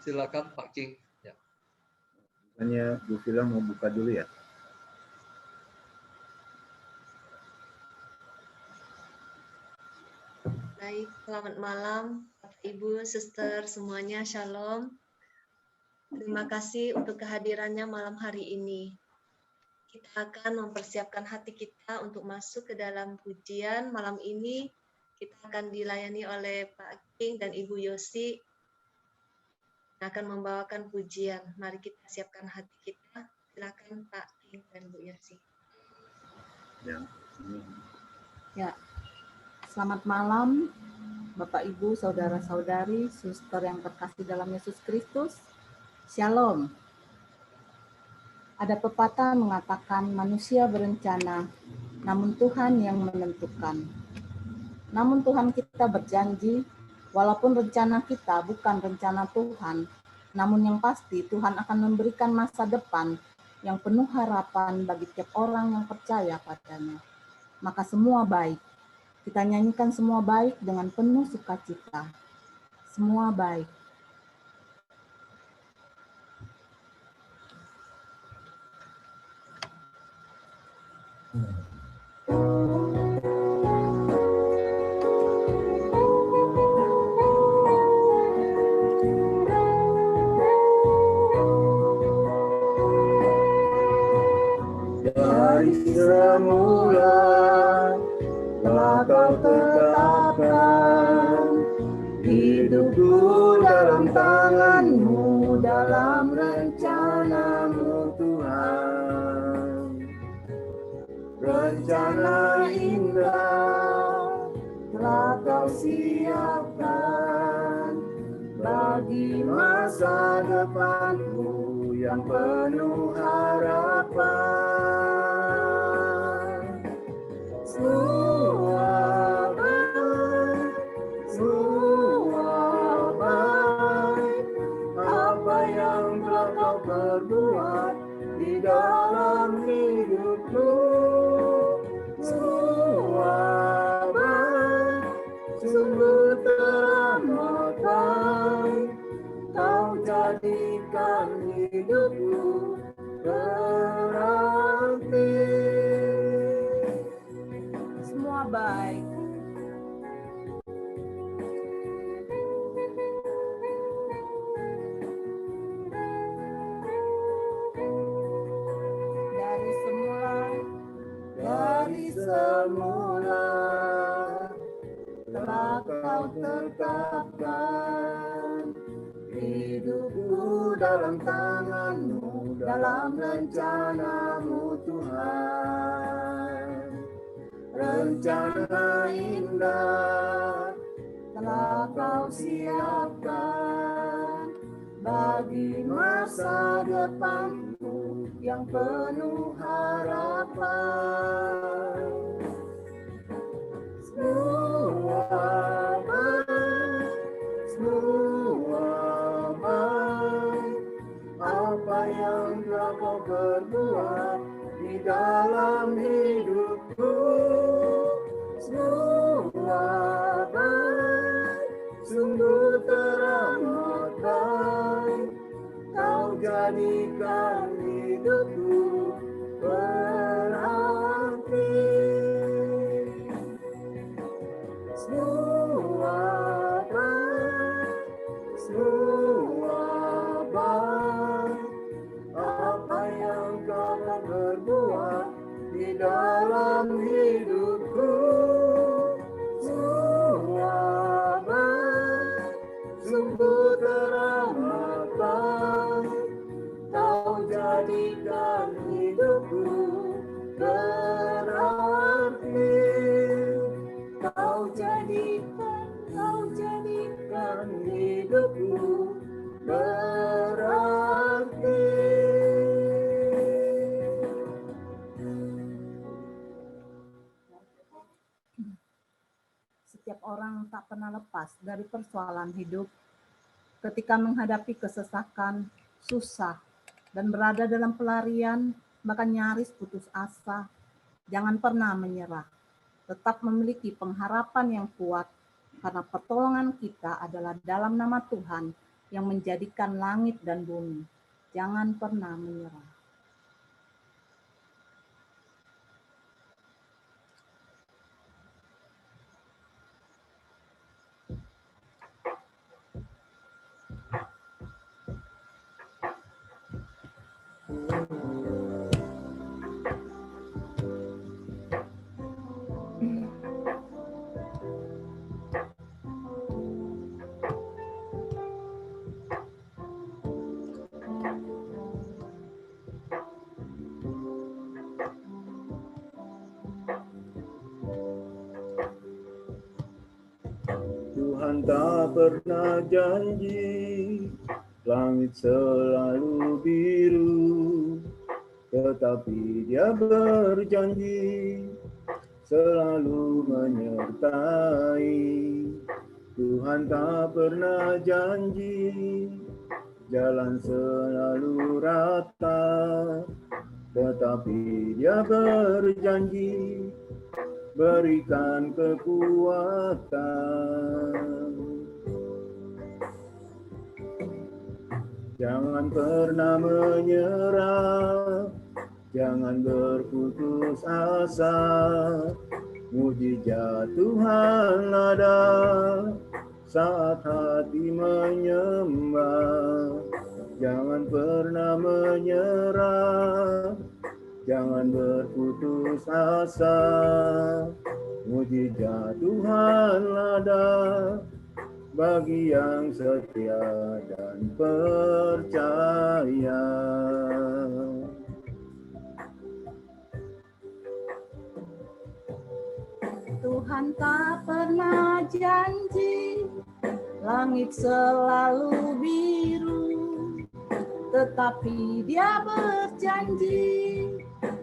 silakan Pak King. Ya. Hanya Bu Vila mau buka dulu ya. Baik, selamat malam Bapak Ibu, Suster semuanya, Shalom. Terima kasih untuk kehadirannya malam hari ini. Kita akan mempersiapkan hati kita untuk masuk ke dalam pujian malam ini. Kita akan dilayani oleh Pak King dan Ibu Yosi yang akan membawakan pujian. Mari kita siapkan hati kita. Silakan Pak King dan Bu Yosi. Ya, selamat malam Bapak Ibu, saudara-saudari, suster yang terkasih dalam Yesus Kristus. Shalom. Ada pepatah mengatakan manusia berencana, namun Tuhan yang menentukan. Namun Tuhan kita berjanji, walaupun rencana kita bukan rencana Tuhan, namun yang pasti Tuhan akan memberikan masa depan yang penuh harapan bagi tiap orang yang percaya padanya. Maka semua baik. Kita nyanyikan semua baik dengan penuh sukacita. Semua baik. Dari semula telah Kau tetapkan hidupku dalam tangan-Mu, dalam rencana-Mu Tuhan. Rencana indah telah Kau siapkan bagi masa depanku yang penuh harapan. Semua baik, apa yang telah Kau perbuat di dalam hidupku. Semua baik, sungguh teramat baik. Kau jadikan hidupku berarti. Semua baik. Dari semula telah Kau tetapkan hidupku dalam tangan-Mu, dalam rencana-Mu Tuhan. Rencana indah telah Kau siapkan bagi masa depanku yang penuh harapan. Semua baik, apa yang telah Kau perbuat di dalam hidupku. Semua baik, sungguh teramat baik. Kau jadikan hidupku berarti. Semua baik, apa yang Kau telah berbuat di dalam hidupku. Semua baik, sungguh teramat baik. Kau jadikan hidupku berarti. Kau jadikan hidupku berarti. Setiap orang tak pernah lepas dari persoalan hidup. Ketika menghadapi kesesakan, susah, dan berada dalam pelarian, bahkan nyaris putus asa, jangan pernah menyerah. Tetap memiliki pengharapan yang kuat, karena pertolongan kita adalah dalam nama Tuhan yang menjadikan langit dan bumi. Jangan pernah menyerah. Tuhan tak pernah janji langit selalu biru, tetapi Dia berjanji selalu menyertai. Tuhan tak pernah janji jalan selalu rata, tetapi Dia berjanji berikan kekuatan. Jangan pernah menyerah, jangan berputus asa. Mujizat Tuhan ada saat hati menyembah. Jangan pernah menyerah, jangan berputus asa. Mujizat Tuhan ada bagi yang setia dan percaya. Tuhan tak pernah janji langit selalu biru, tetapi Dia berjanji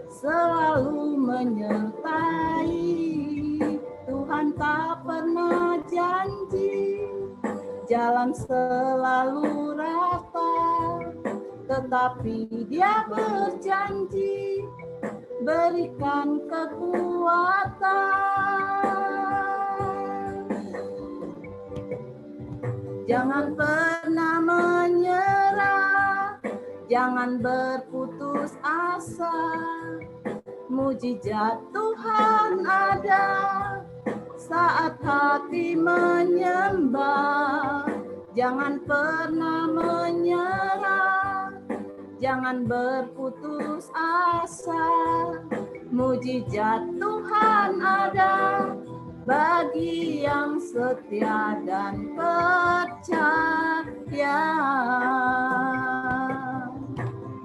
selalu menyertai. Tuhan tak pernah janji jalan selalu rata, tetapi Dia berjanji berikan kekuatan. Jangan pernah menyerah, jangan berputus asa. Mujizat Tuhan ada saat hati menyembah. Jangan pernah menyerah, jangan berputus asa. Mujizat Tuhan ada bagi yang setia dan percaya.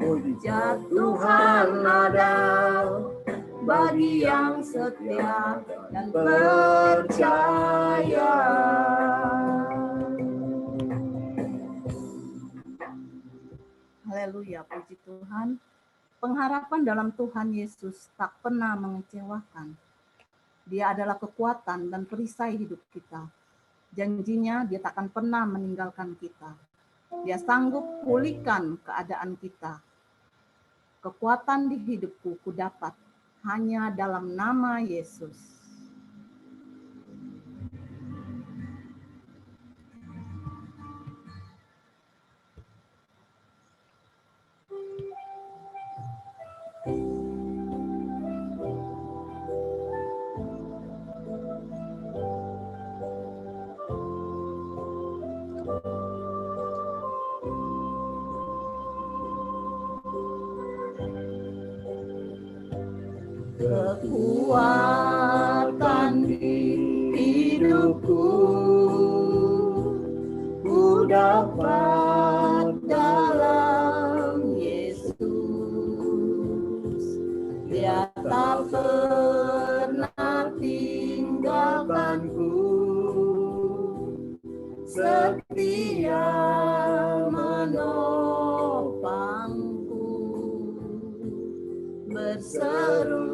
Mujizat Tuhan ada bagi yang setia dan percaya. Haleluya, puji Tuhan. Pengharapan dalam Tuhan Yesus tak pernah mengecewakan. Dia adalah kekuatan dan perisai hidup kita. Janjinya Dia tak akan pernah meninggalkan kita. Dia sanggup pulihkan keadaan kita. Kekuatan di hidupku kudapat hanya dalam nama Yesus. Kekuatan di hidupku ku dapat dalam Yesus. Dia tak pernah tinggalkanku, setia menopangku, berseru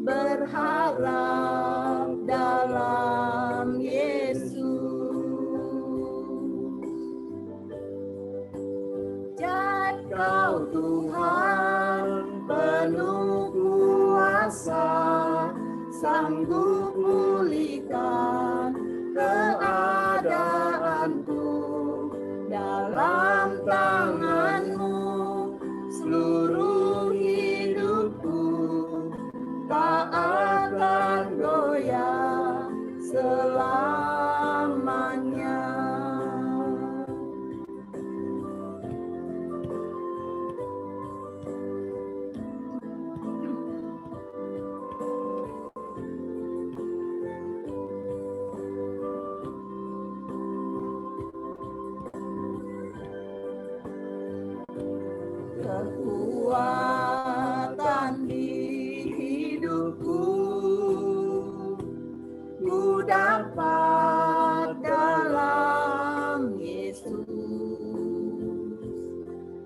berharap dalam Yesus. Jai Kau Tuhan penuh kuasa, sanggup pulihkan keadaan selamanya. Kekuatan di hidupku ku dapat dalam Yesus.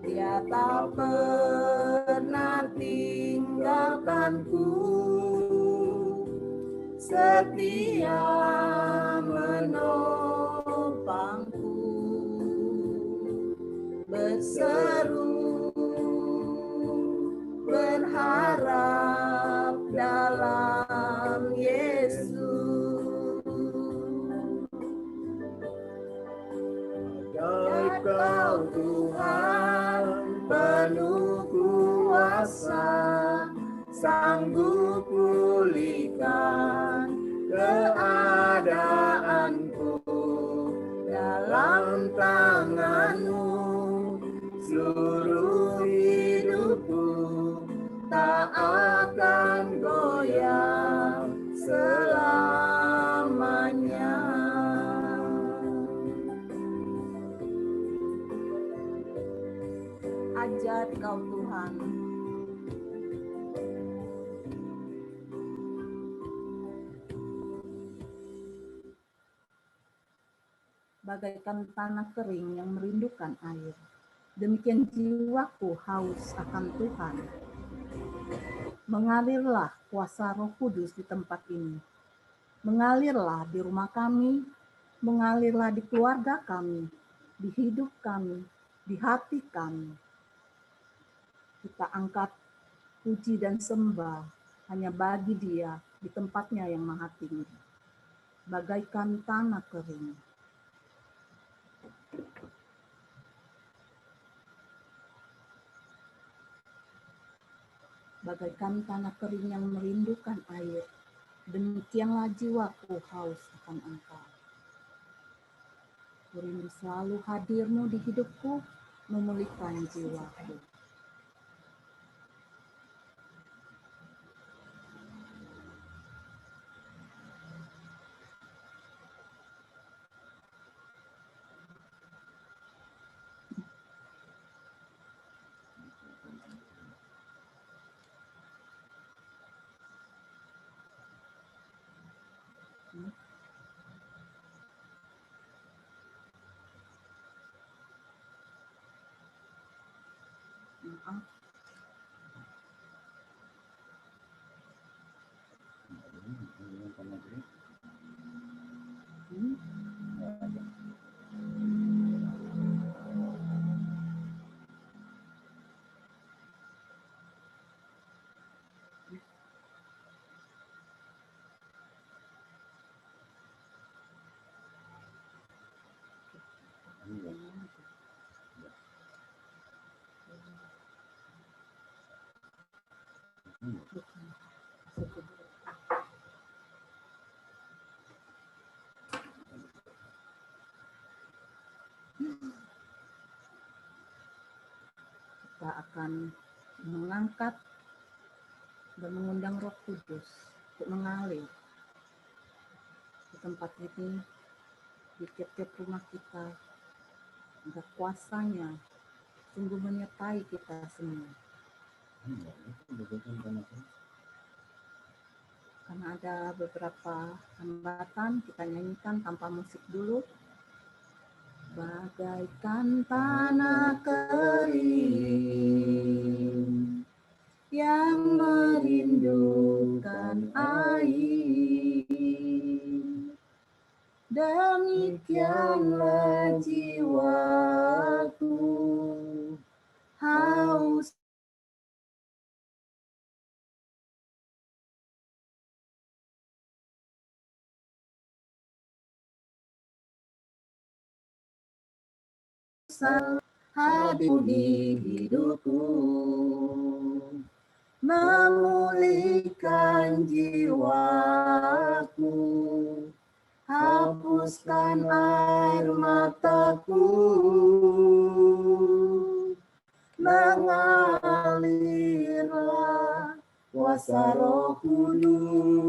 Dia tak pernah tinggalkanku, setia menopangku, berseru berharap dalam Yesus. Bagai Kau Tuhan penuh kuasa, sanggup pulihkan keadaanku. Dalam tangan-Mu seluruh hidupku tak akan goyah selamanya. Ajar Kau Tuhan. Bagaikan tanah kering yang merindukan air, demikian jiwaku haus akan Tuhan. Mengalirlah kuasa Roh Kudus di tempat ini. Mengalirlah di rumah kami, mengalirlah di keluarga kami, di hidup kami, di hati kami. Kita angkat puji dan sembah hanya bagi Dia di tempatnya yang maha tinggi. Bagaikan tanah kering. Bagaikan tanah kering yang merindukan air, demikianlah jiwaku haus akan Engkau. Ku rindu selalu hadir-Mu di hidupku, memulihkan jiwaku. Maaf. Kita akan mengangkat dan mengundang Roh Kudus untuk mengalir di tempat ini, di tiap-tiap rumah kita, agar kuasanya sungguh menyertai kita semua. Karena ada beberapa hambatan, kita nyanyikan tanpa musik dulu. Bagaikan tanah kering yang merindukan air, demikianlah jiwaku haus hadir di hidupku, memulihkan jiwaku. hembuskan air mataku, mengalirlah kuasa Roh Kudus,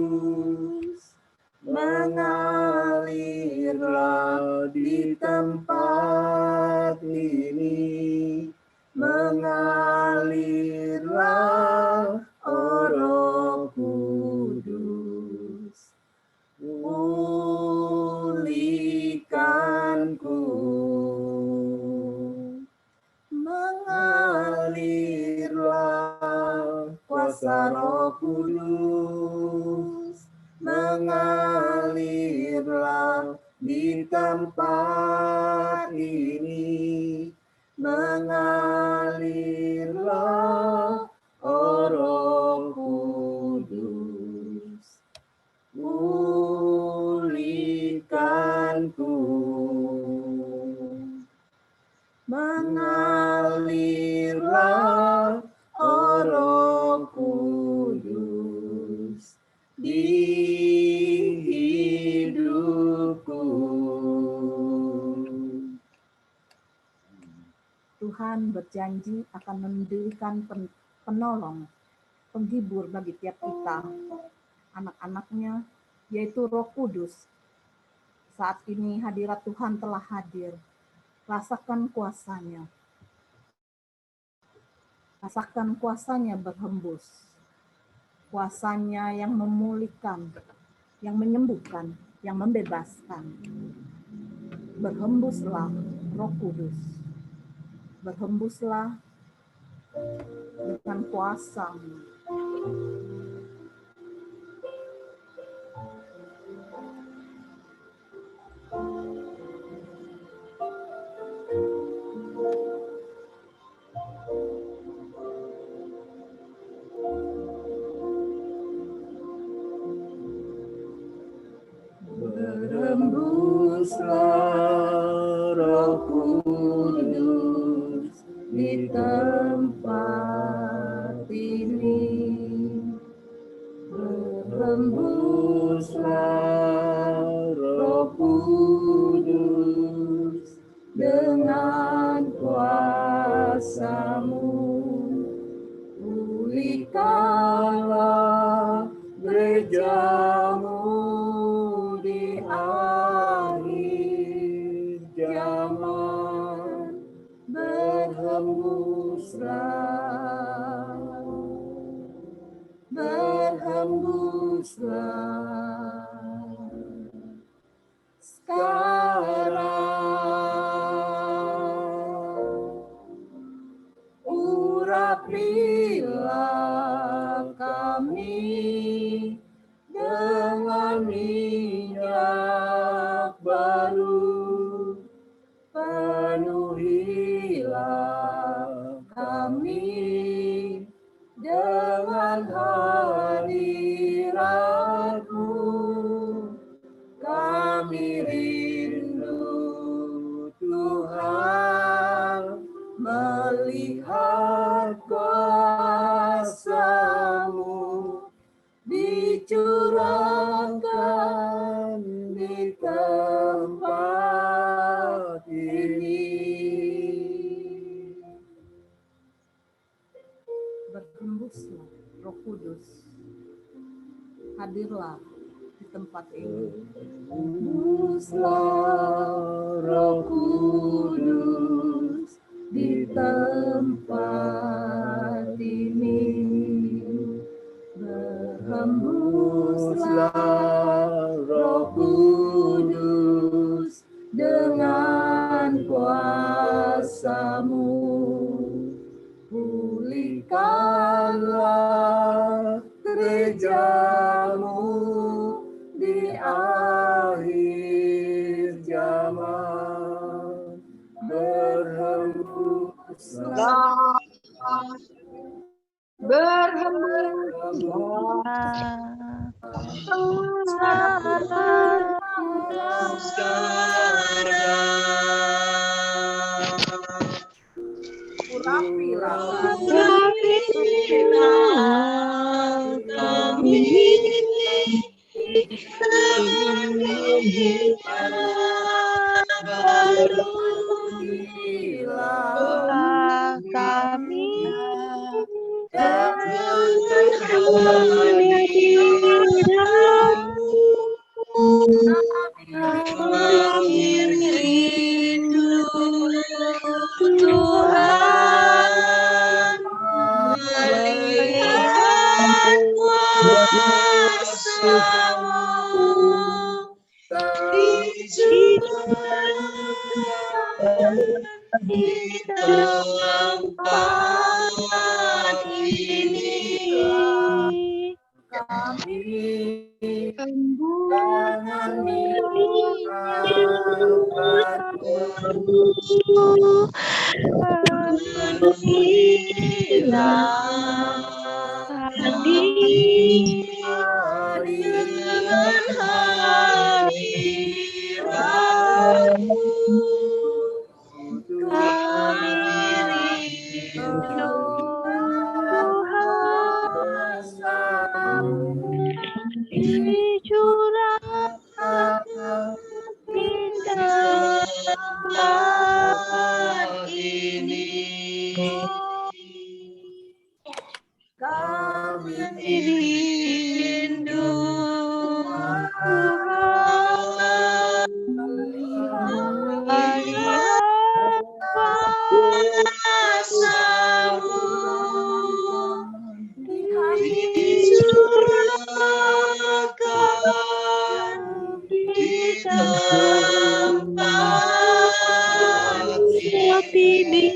mengalirlah di tempat ini, mengalirlah oh Roh Kudus, pulihkanku, mengalirlah kuasa Roh Kudus, mengalirlah di tempat ini, mengalirlah oh Roh Kudus, pulihkanku, mengalirlah oh Roh Kudus di hidupku. Tuhan berjanji akan mendirikan penolong, penghibur bagi tiap kita, anak-anaknya, yaitu Roh Kudus. Saat ini hadirat Tuhan telah hadir. Rasakan kuasanya. Rasakan kuasanya berhembus. Kuasanya yang memulihkan, yang menyembuhkan, yang membebaskan. Berhembuslah Roh Kudus. Berhembuslah dengan kuasa-Mu. Berhembuslah Roh Kudus di tempat ini. Berhembuslah Roh Kudus dengan kuasa-Mu. Pulihkanlah gereja-Mu di akhir zaman. Berhembuslah, berhembuslah sekarang. Urapilah kami dengan minyak baru, penuhilah kami dengan hadirat-Mu. Kami rindu Tuhan melihat kuasa-Mu dicurahkan di tempat ini. Berhembuslah Roh Kudus, hadirlah di tempat ini. Berhembuslah Roh Kudus di tempat ini. Berhembuslah Roh Kudus dengan kuasa-Mu. Pulihkanlah gereja-Mu di akhir zaman. Berhembuslah, kami Doa kami dengan kami rindu Tuhan melihat kuasa-Mu di tempat ini. Dengan hadirat-Mu kami rindu dicurahkan di tempat ini. kami rindu Tuhan melihat kuasa-Mu dicurahkan di tempat ini.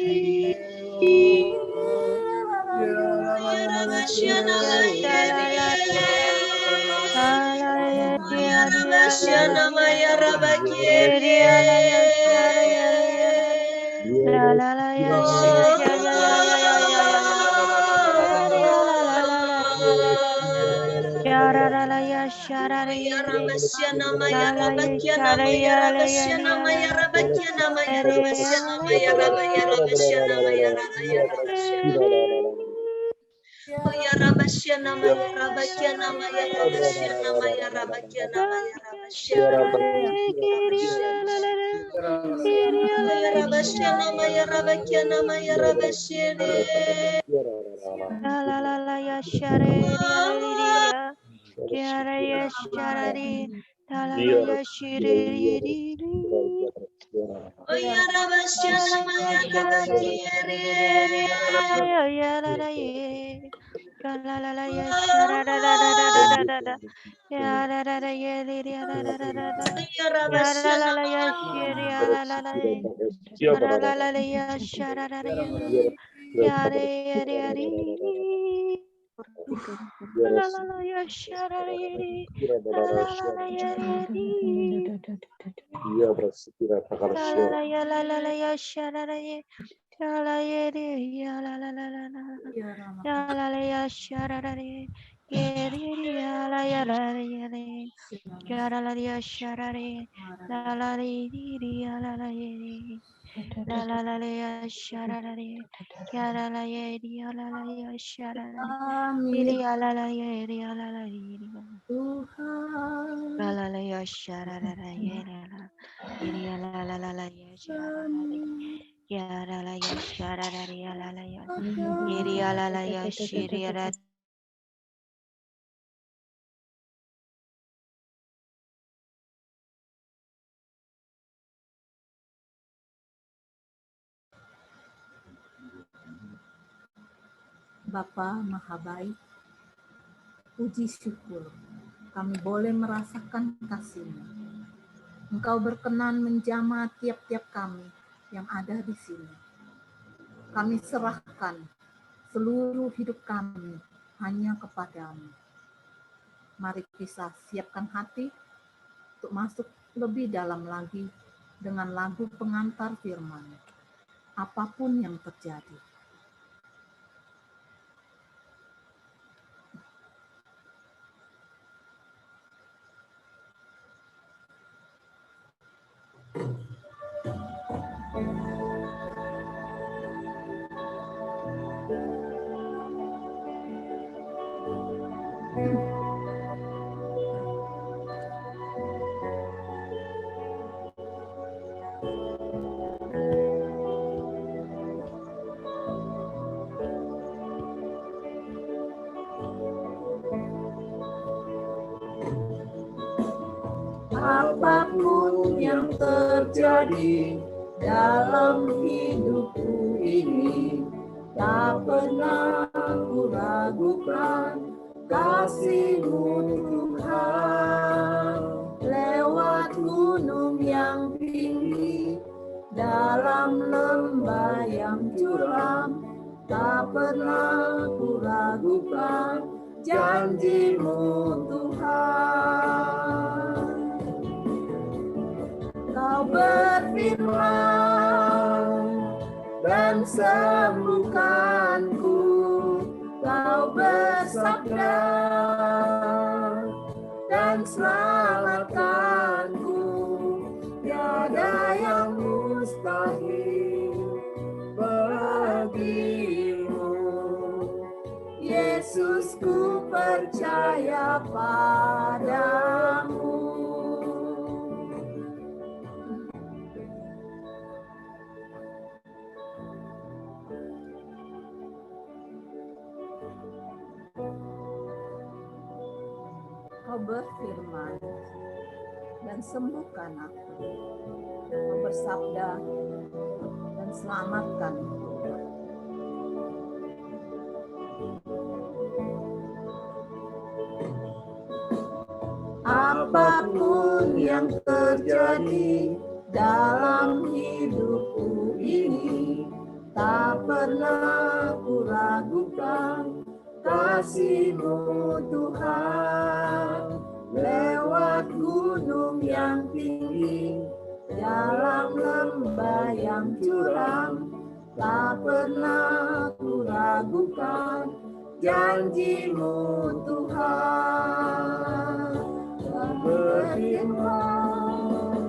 Oh ya Rabasya nama ya Rabasya nama ya Rabasya nama ya Rabasya nama ya Rabasya ya Rabasya nama ya Rabasya nama ya Rabasya Oh ya Rabasya nama ya Rabasya Bapa Maha Baik, puji syukur kami boleh merasakan kasih-Mu. Engkau berkenan menjamah tiap-tiap kami yang ada di sini. Kami serahkan seluruh hidup kami hanya kepada-Mu. Mari kita siapkan hati untuk masuk lebih dalam lagi dengan lagu pengantar firman. Apapun yang terjadi. Apapun yang terjadi dalam hidupku ini, tak pernah ku ragukan kasih-Mu Tuhan. Lewat gunung yang tinggi, dalam lembah yang curam, tak pernah ku ragukan janji-Mu Tuhan. Kau berfirman dan sembuhkanku, Kau bersabda dan selamatkanku. Tiada yang mustahil bagimu. Yesus, ku percaya padamu. Kau berfirman dan sembuhkan aku. Kau bersabda dan selamatkan. Apapun yang terjadi dalam hidupku ini, tak pernah ku ragukan kasih-Mu Tuhan. Lewat gunung yang tinggi, dalam lembah yang curam, tak pernah ku ragukan janji-Mu Tuhan. Kau berfirman,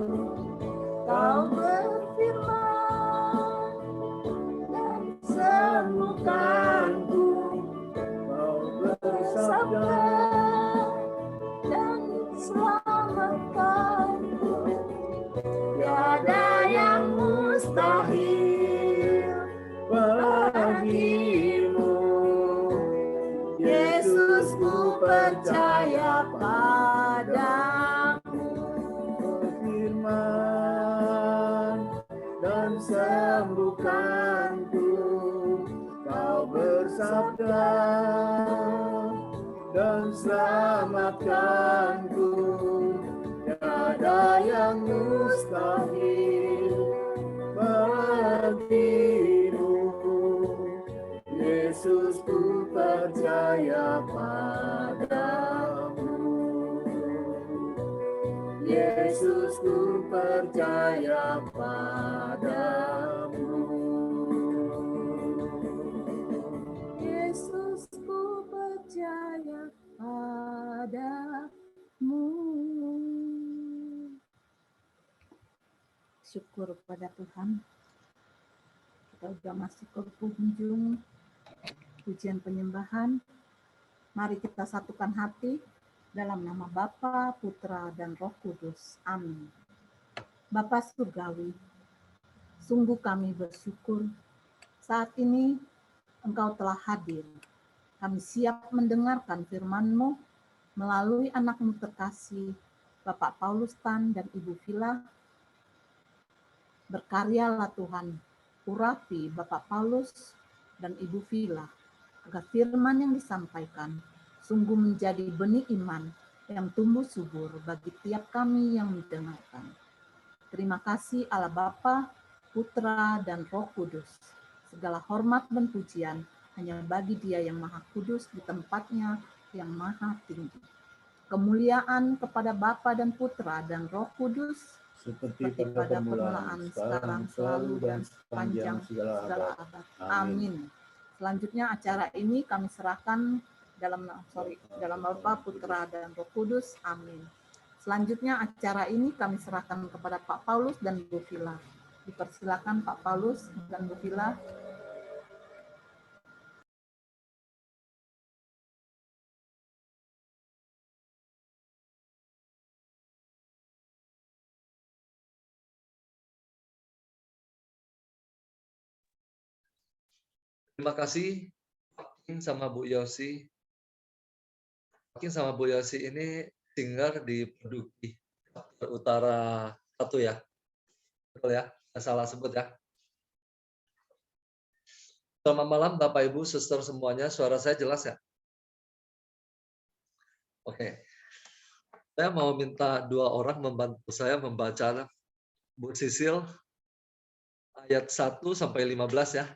Kau berfirman dan sembuhkanku. Kau bersabda dan selamatkanku. Tiada yang mustahil bagimu. Yesus, ku percaya padamu. Berfirman dan sembuhkanku. Kau bersabda dan selamatkanku. Tiada yang mustahil bagimu. Yesus, ku percaya padamu. Yesus, ku percaya padamu. Yesus, ku percaya padamu. Syukur pada Tuhan. Kita sudah masuk ke penghujung pujian penyembahan. Mari kita satukan hati dalam nama Bapa, Putra, dan Roh Kudus. Amin. Bapa Surgawi, sungguh kami bersyukur saat ini Engkau telah hadir. Kami siap mendengarkan firman-Mu melalui anak-Mu terkasih, Bapak Paulus Tan dan Ibu Vila. Berkaryalah Tuhan, urapi Bapak Paulus dan Ibu Vila, agar firman yang disampaikan sungguh menjadi benih iman yang tumbuh subur bagi tiap kami yang mendengarkan. Terima kasih Allah Bapa, Putra, dan Roh Kudus. Segala hormat dan pujian hanya bagi Dia yang Maha Kudus di tempatnya yang Maha Tinggi. Kemuliaan kepada Bapa dan Putra dan Roh Kudus, seperti pada permulaan, sekarang, selalu, dan sepanjang segala abad. Amin. Selanjutnya acara ini kami serahkan dalam Bapa, Putra, dan Roh Kudus. Amin. Selanjutnya acara ini kami serahkan kepada Pak Paulus dan Bu Vila. Dipersilakan Pak Paulus dan Bu Vila. Terima kasih Pak sama Bu Yosi. Pak sama Bu Yosi ini singer di Produki. Utara 1 ya. Betul ya? Nggak salah sebut ya. Selamat malam Bapak Ibu, Suster semuanya. Suara saya jelas ya? Oke. Saya mau minta 2 orang membantu saya membaca Bu Sisil ayat 1 sampai 15 ya.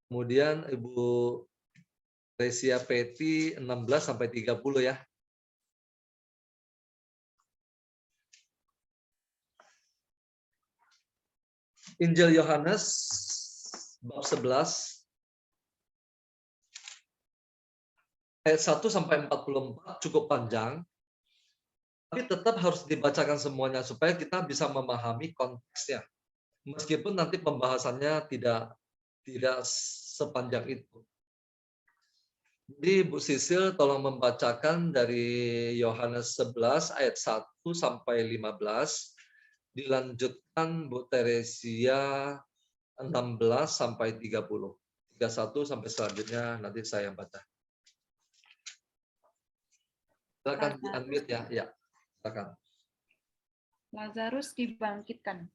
Kemudian Ibu Resia Peti 16 sampai 30 ya. Injil Yohanes bab 11 ayat 1 sampai 44 cukup panjang, tapi tetap harus dibacakan semuanya supaya kita bisa memahami konteksnya. Meskipun nanti pembahasannya tidak sepanjang itu. Jadi Bu Sisil tolong membacakan dari Yohanes 11 ayat 1 sampai 15. Dilanjutkan Bu Teresia 16 sampai 30. 31 sampai selanjutnya nanti saya baca. Silakan di-unmute ya. Ya, silakan. Lazarus dibangkitkan.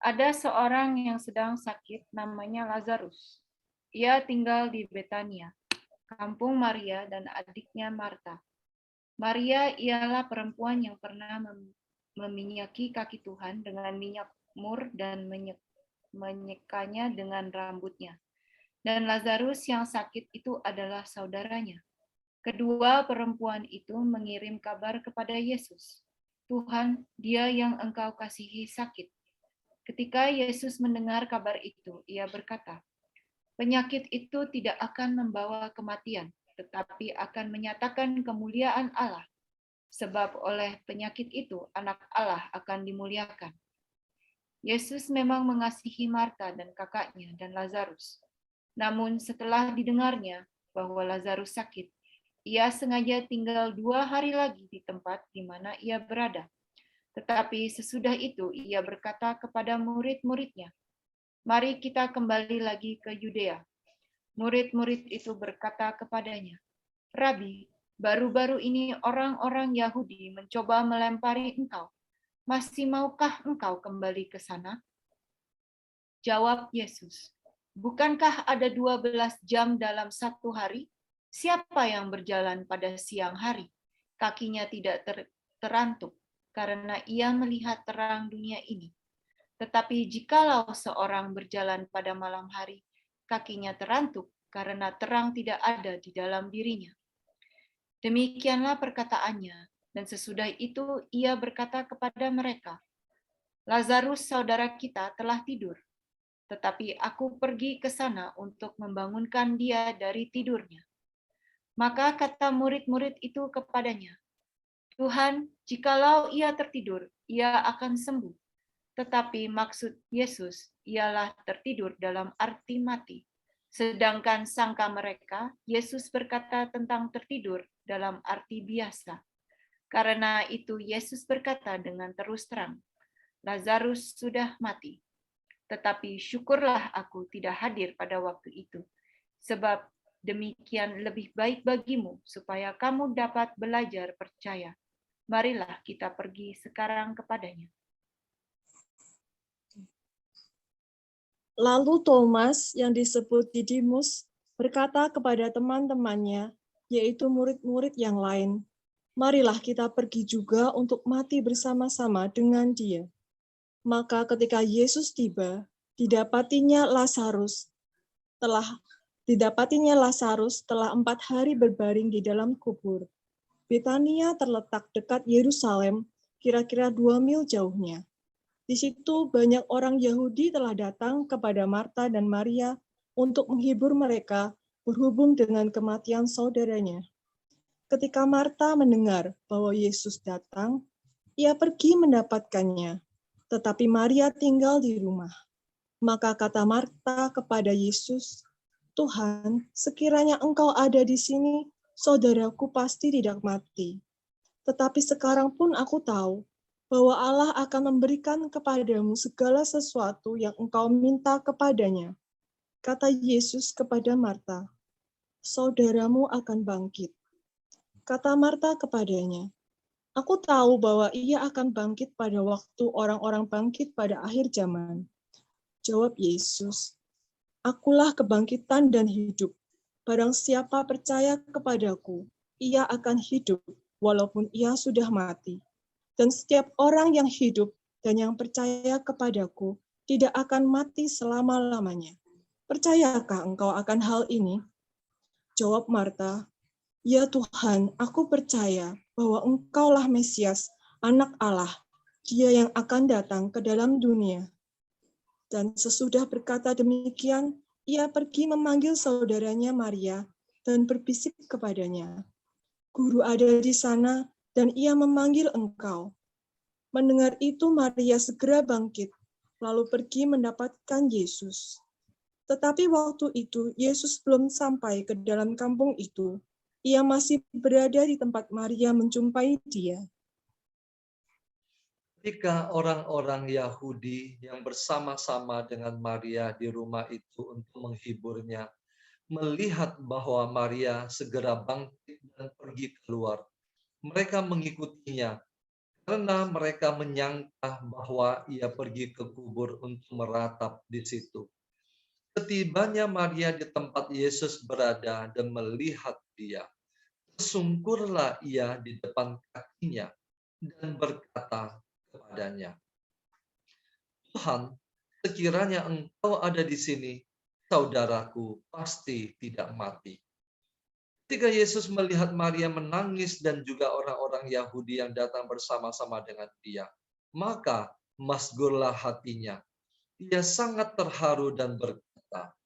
Ada seorang yang sedang sakit namanya Lazarus. Ia tinggal di Betania, kampung Maria dan adiknya Marta. Maria ialah perempuan yang pernah meminyaki kaki Tuhan dengan minyak mur dan menyekanya dengan rambutnya. Dan Lazarus yang sakit itu adalah saudaranya. Kedua perempuan itu mengirim kabar kepada Yesus. Tuhan, dia yang engkau kasihi sakit. Ketika Yesus mendengar kabar itu, ia berkata, penyakit itu tidak akan membawa kematian, tetapi akan menyatakan kemuliaan Allah. Sebab oleh penyakit itu, anak Allah akan dimuliakan. Yesus memang mengasihi Marta dan kakaknya dan Lazarus. Namun setelah didengarnya bahwa Lazarus sakit, ia sengaja tinggal 2 hari lagi di tempat di mana ia berada. Tetapi sesudah itu ia berkata kepada murid-muridnya, mari kita kembali lagi ke Yudea. Murid-murid itu berkata kepadanya, Rabi, baru-baru ini orang-orang Yahudi mencoba melempari engkau. Masih maukah engkau kembali ke sana? Jawab Yesus, bukankah ada 12 jam dalam 1 hari? Siapa yang berjalan pada siang hari? Kakinya tidak terantuk, karena ia melihat terang dunia ini. Tetapi jikalau seorang berjalan pada malam hari, kakinya terantuk, karena terang tidak ada di dalam dirinya. Demikianlah perkataannya, dan sesudah itu ia berkata kepada mereka, Lazarus saudara kita telah tidur, tetapi aku pergi ke sana untuk membangunkan dia dari tidurnya. Maka kata murid-murid itu kepadanya, Tuhan, jikalau ia tertidur, ia akan sembuh. Tetapi maksud Yesus ialah tertidur dalam arti mati. Sedangkan sangka mereka, Yesus berkata tentang tertidur dalam arti biasa. Karena itu Yesus berkata dengan terus terang, Lazarus sudah mati. Tetapi syukurlah aku tidak hadir pada waktu itu. Sebab demikian lebih baik bagimu supaya kamu dapat belajar percaya. Marilah kita pergi sekarang kepadanya. Lalu Thomas yang disebut Didimus berkata kepada teman-temannya, yaitu murid-murid yang lain, marilah kita pergi juga untuk mati bersama-sama dengan dia. Maka ketika Yesus tiba, didapatinya Lazarus telah 4 hari berbaring di dalam kubur. Betania terletak dekat Yerusalem, kira-kira 2 mil jauhnya. Di situ banyak orang Yahudi telah datang kepada Marta dan Maria untuk menghibur mereka berhubung dengan kematian saudaranya. Ketika Marta mendengar bahwa Yesus datang, ia pergi mendapatkannya, tetapi Maria tinggal di rumah. Maka kata Marta kepada Yesus, Tuhan, sekiranya engkau ada di sini, saudaraku pasti tidak mati. Tetapi sekarang pun aku tahu bahwa Allah akan memberikan kepadamu segala sesuatu yang engkau minta kepadanya. Kata Yesus kepada Marta, saudaramu akan bangkit. Kata Marta kepadanya, "Aku tahu bahwa ia akan bangkit pada waktu orang-orang bangkit pada akhir zaman." Jawab Yesus, "Akulah kebangkitan dan hidup. Barang siapa percaya kepadaku, ia akan hidup walaupun ia sudah mati. Dan setiap orang yang hidup dan yang percaya kepadaku tidak akan mati selama-lamanya. Percayakah engkau akan hal ini?" Jawab Marta, "Ya Tuhan, aku percaya bahwa Engkaulah Mesias, Anak Allah, Dia yang akan datang ke dalam dunia." Dan sesudah berkata demikian, ia pergi memanggil saudaranya Maria dan berbisik kepadanya, "Guru ada di sana dan ia memanggil engkau." Mendengar itu Maria segera bangkit, lalu pergi mendapatkan Yesus. Tetapi waktu itu Yesus belum sampai ke dalam kampung itu. Ia masih berada di tempat Maria menjumpai dia. Ketika orang-orang Yahudi yang bersama-sama dengan Maria di rumah itu untuk menghiburnya, melihat bahwa Maria segera bangkit dan pergi keluar, mereka mengikutinya karena mereka menyangka bahwa ia pergi ke kubur untuk meratap di situ. Setibanya Maria di tempat Yesus berada dan melihat dia, tersungkurlah ia di depan kakinya dan berkata kepadanya, "Tuhan, sekiranya engkau ada di sini, saudaraku pasti tidak mati." Ketika Yesus melihat Maria menangis dan juga orang-orang Yahudi yang datang bersama-sama dengan dia, maka masgurlah hatinya. Ia sangat terharu dan berkata,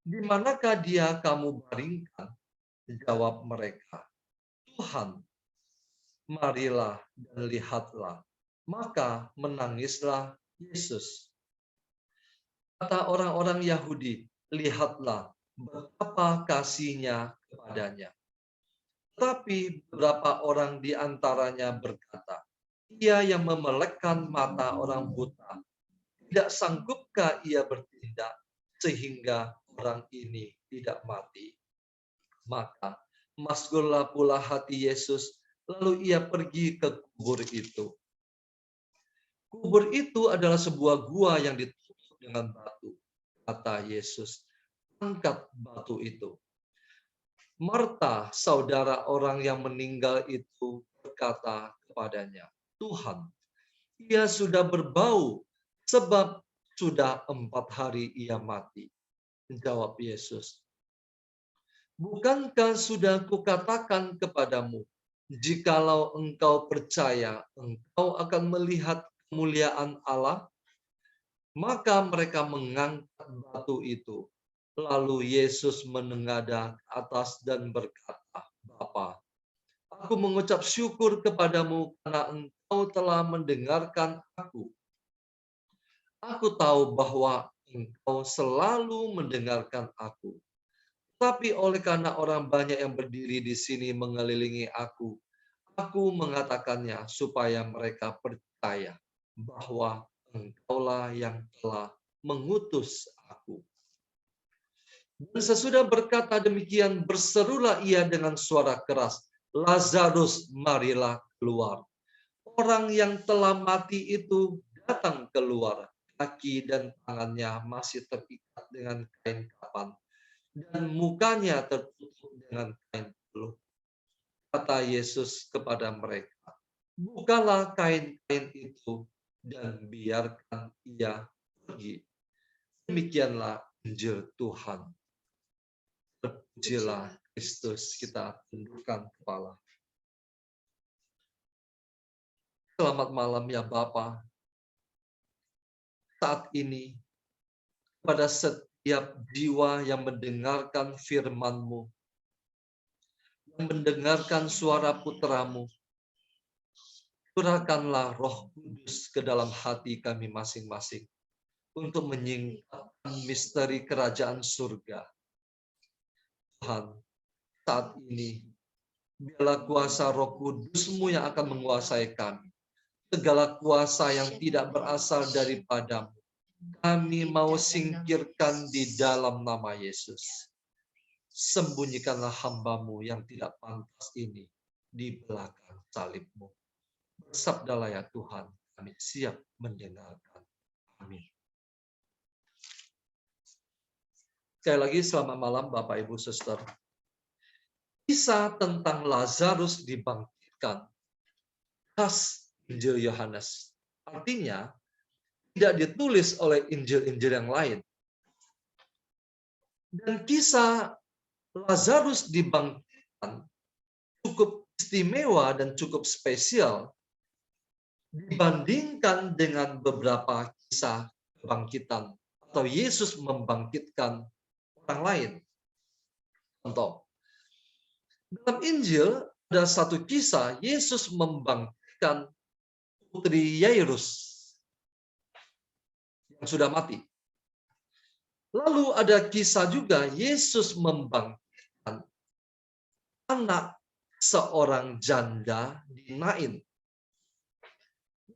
"Di manakah dia kamu baringkan?" Jawab mereka, "Tuhan, marilah dan lihatlah." Maka menangislah Yesus. Kata orang-orang Yahudi, "Lihatlah betapa kasihnya kepadanya." Tetapi beberapa orang di antaranya berkata, "Ia yang memelekkan mata orang buta, tidak sanggupkah ia bertindak sehingga orang ini tidak mati?" Maka masgurlah pula hati Yesus, lalu ia pergi ke kubur itu. Kubur itu adalah sebuah gua yang ditutup dengan batu. Kata Yesus, "Angkat batu itu." Marta, saudara orang yang meninggal itu, berkata kepadanya, "Tuhan, ia sudah berbau, sebab sudah 4 hari ia mati." Jawab Yesus, "Bukankah sudah kukatakan kepadamu, jikalau engkau percaya, engkau akan melihat kemuliaan Allah?" Maka mereka mengangkat batu itu. Lalu Yesus menengadah ke atas dan berkata, "Bapa, aku mengucap syukur kepadamu karena engkau telah mendengarkan aku. Aku tahu bahwa engkau selalu mendengarkan aku. Tapi oleh karena orang banyak yang berdiri di sini mengelilingi aku mengatakannya supaya mereka percaya bahwa engkaulah yang telah mengutus aku." Dan sesudah berkata demikian, berserulah ia dengan suara keras, "Lazarus, marilah keluar." Orang yang telah mati itu datang keluar. Kaki dan tangannya masih terikat dengan kain kapan, dan mukanya tertutup dengan kain peluh. Kata Yesus kepada mereka, "Bukalah kain-kain itu dan biarkan ia pergi." Demikianlah Injil Tuhan. Terpujilah Kristus. Kita tundukkan kepala. Selamat malam ya Bapa. Saat ini pada setiap jiwa yang mendengarkan firman-Mu, yang mendengarkan suara putra-Mu, curahkanlah Roh Kudus ke dalam hati kami masing-masing untuk menyingkapkan misteri kerajaan surga. Tuhan, saat ini biarlah kuasa Roh Kudus-Mu yang akan menguasai kami. Segala kuasa yang tidak berasal daripadamu, kami mau singkirkan di dalam nama Yesus. Sembunyikanlah hamba-Mu yang tidak pantas ini di belakang salib-Mu. Bersabdalah ya Tuhan, kami siap mendengarkan. Amin. Sekali lagi selamat malam Bapak Ibu Suster. Kisah tentang Lazarus dibangkitkan khas Injil Yohanes. Artinya tidak ditulis oleh Injil-Injil yang lain. Dan kisah Lazarus dibangkitkan cukup istimewa dan cukup spesial dibandingkan dengan beberapa kisah kebangkitan atau Yesus membangkitkan orang lain. Contoh, dalam Injil ada satu kisah Yesus membangkitkan putri Yairus yang sudah mati. Lalu ada kisah juga Yesus membangkitkan anak seorang janda di Nain.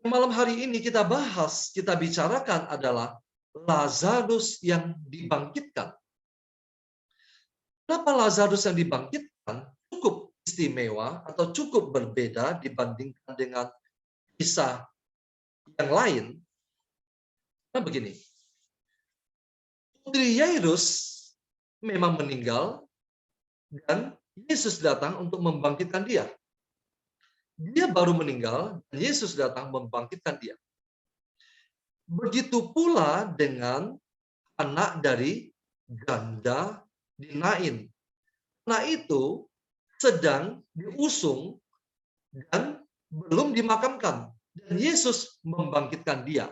Malam hari ini kita bahas, kita bicarakan adalah Lazarus yang dibangkitkan. Kenapa Lazarus yang dibangkitkan cukup istimewa atau cukup berbeda dibandingkan dengan kisah yang lain? Nah begini, putri Yairus memang meninggal dan Yesus datang untuk membangkitkan dia. Dia baru meninggal dan Yesus datang membangkitkan dia. Begitu pula dengan anak dari janda di Nain. Anak itu sedang diusung dan belum dimakamkan. Dan Yesus membangkitkan dia.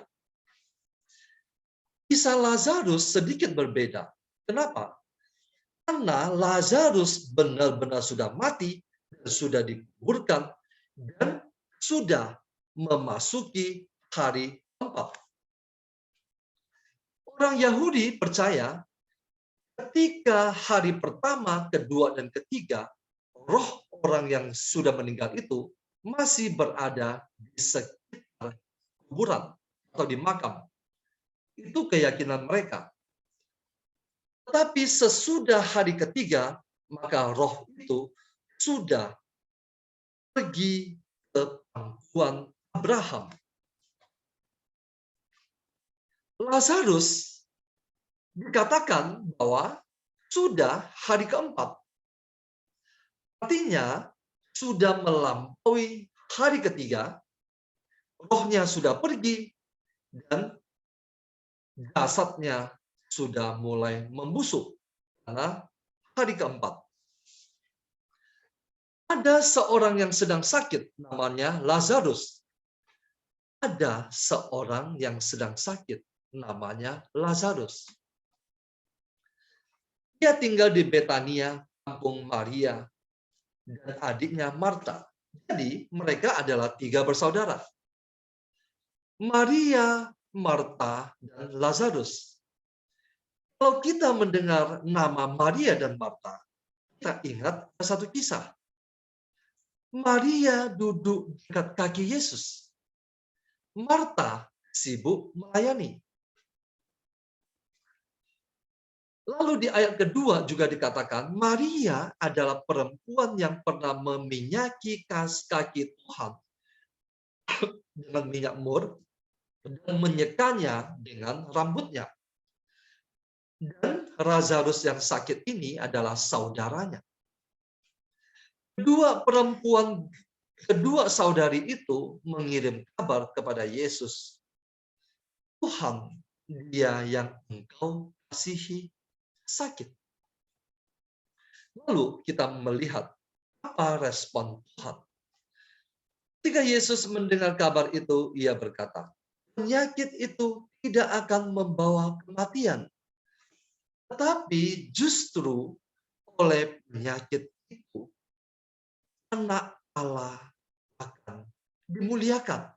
Kisah Lazarus sedikit berbeda. Kenapa? Karena Lazarus benar-benar sudah mati, dan sudah dikuburkan, dan sudah memasuki hari keempat. Orang Yahudi percaya ketika hari pertama, kedua, dan ketiga, roh orang yang sudah meninggal itu masih berada di sekitar kuburan atau di makam. Itu keyakinan mereka. Tetapi sesudah hari ketiga, maka roh itu sudah pergi ke pangkuan Abraham. Lazarus dikatakan bahwa sudah hari keempat. Artinya sudah melampaui hari ketiga, rohnya sudah pergi, dan jasadnya sudah mulai membusuk karena hari keempat. Ada seorang yang sedang sakit, namanya Lazarus. Ada seorang yang sedang sakit, namanya Lazarus. Dia tinggal di Betania, kampung Maria, dan adiknya Marta. Jadi mereka adalah 3 bersaudara. Maria, Marta, dan Lazarus. Kalau kita mendengar nama Maria dan Marta, kita ingat ada satu kisah. Maria duduk dekat kaki Yesus. Marta sibuk melayani. Lalu di ayat kedua juga dikatakan, Maria adalah perempuan yang pernah meminyaki kaki Tuhan dengan minyak mur dan menyekanya dengan rambutnya. Dan Lazarus yang sakit ini adalah saudaranya. Kedua saudari itu mengirim kabar kepada Yesus. Tuhan, dia yang engkau kasihi sakit. Lalu kita melihat apa respon Tuhan. Ketika Yesus mendengar kabar itu, ia berkata, penyakit itu tidak akan membawa kematian. Tetapi justru oleh penyakit itu, anak Allah akan dimuliakan.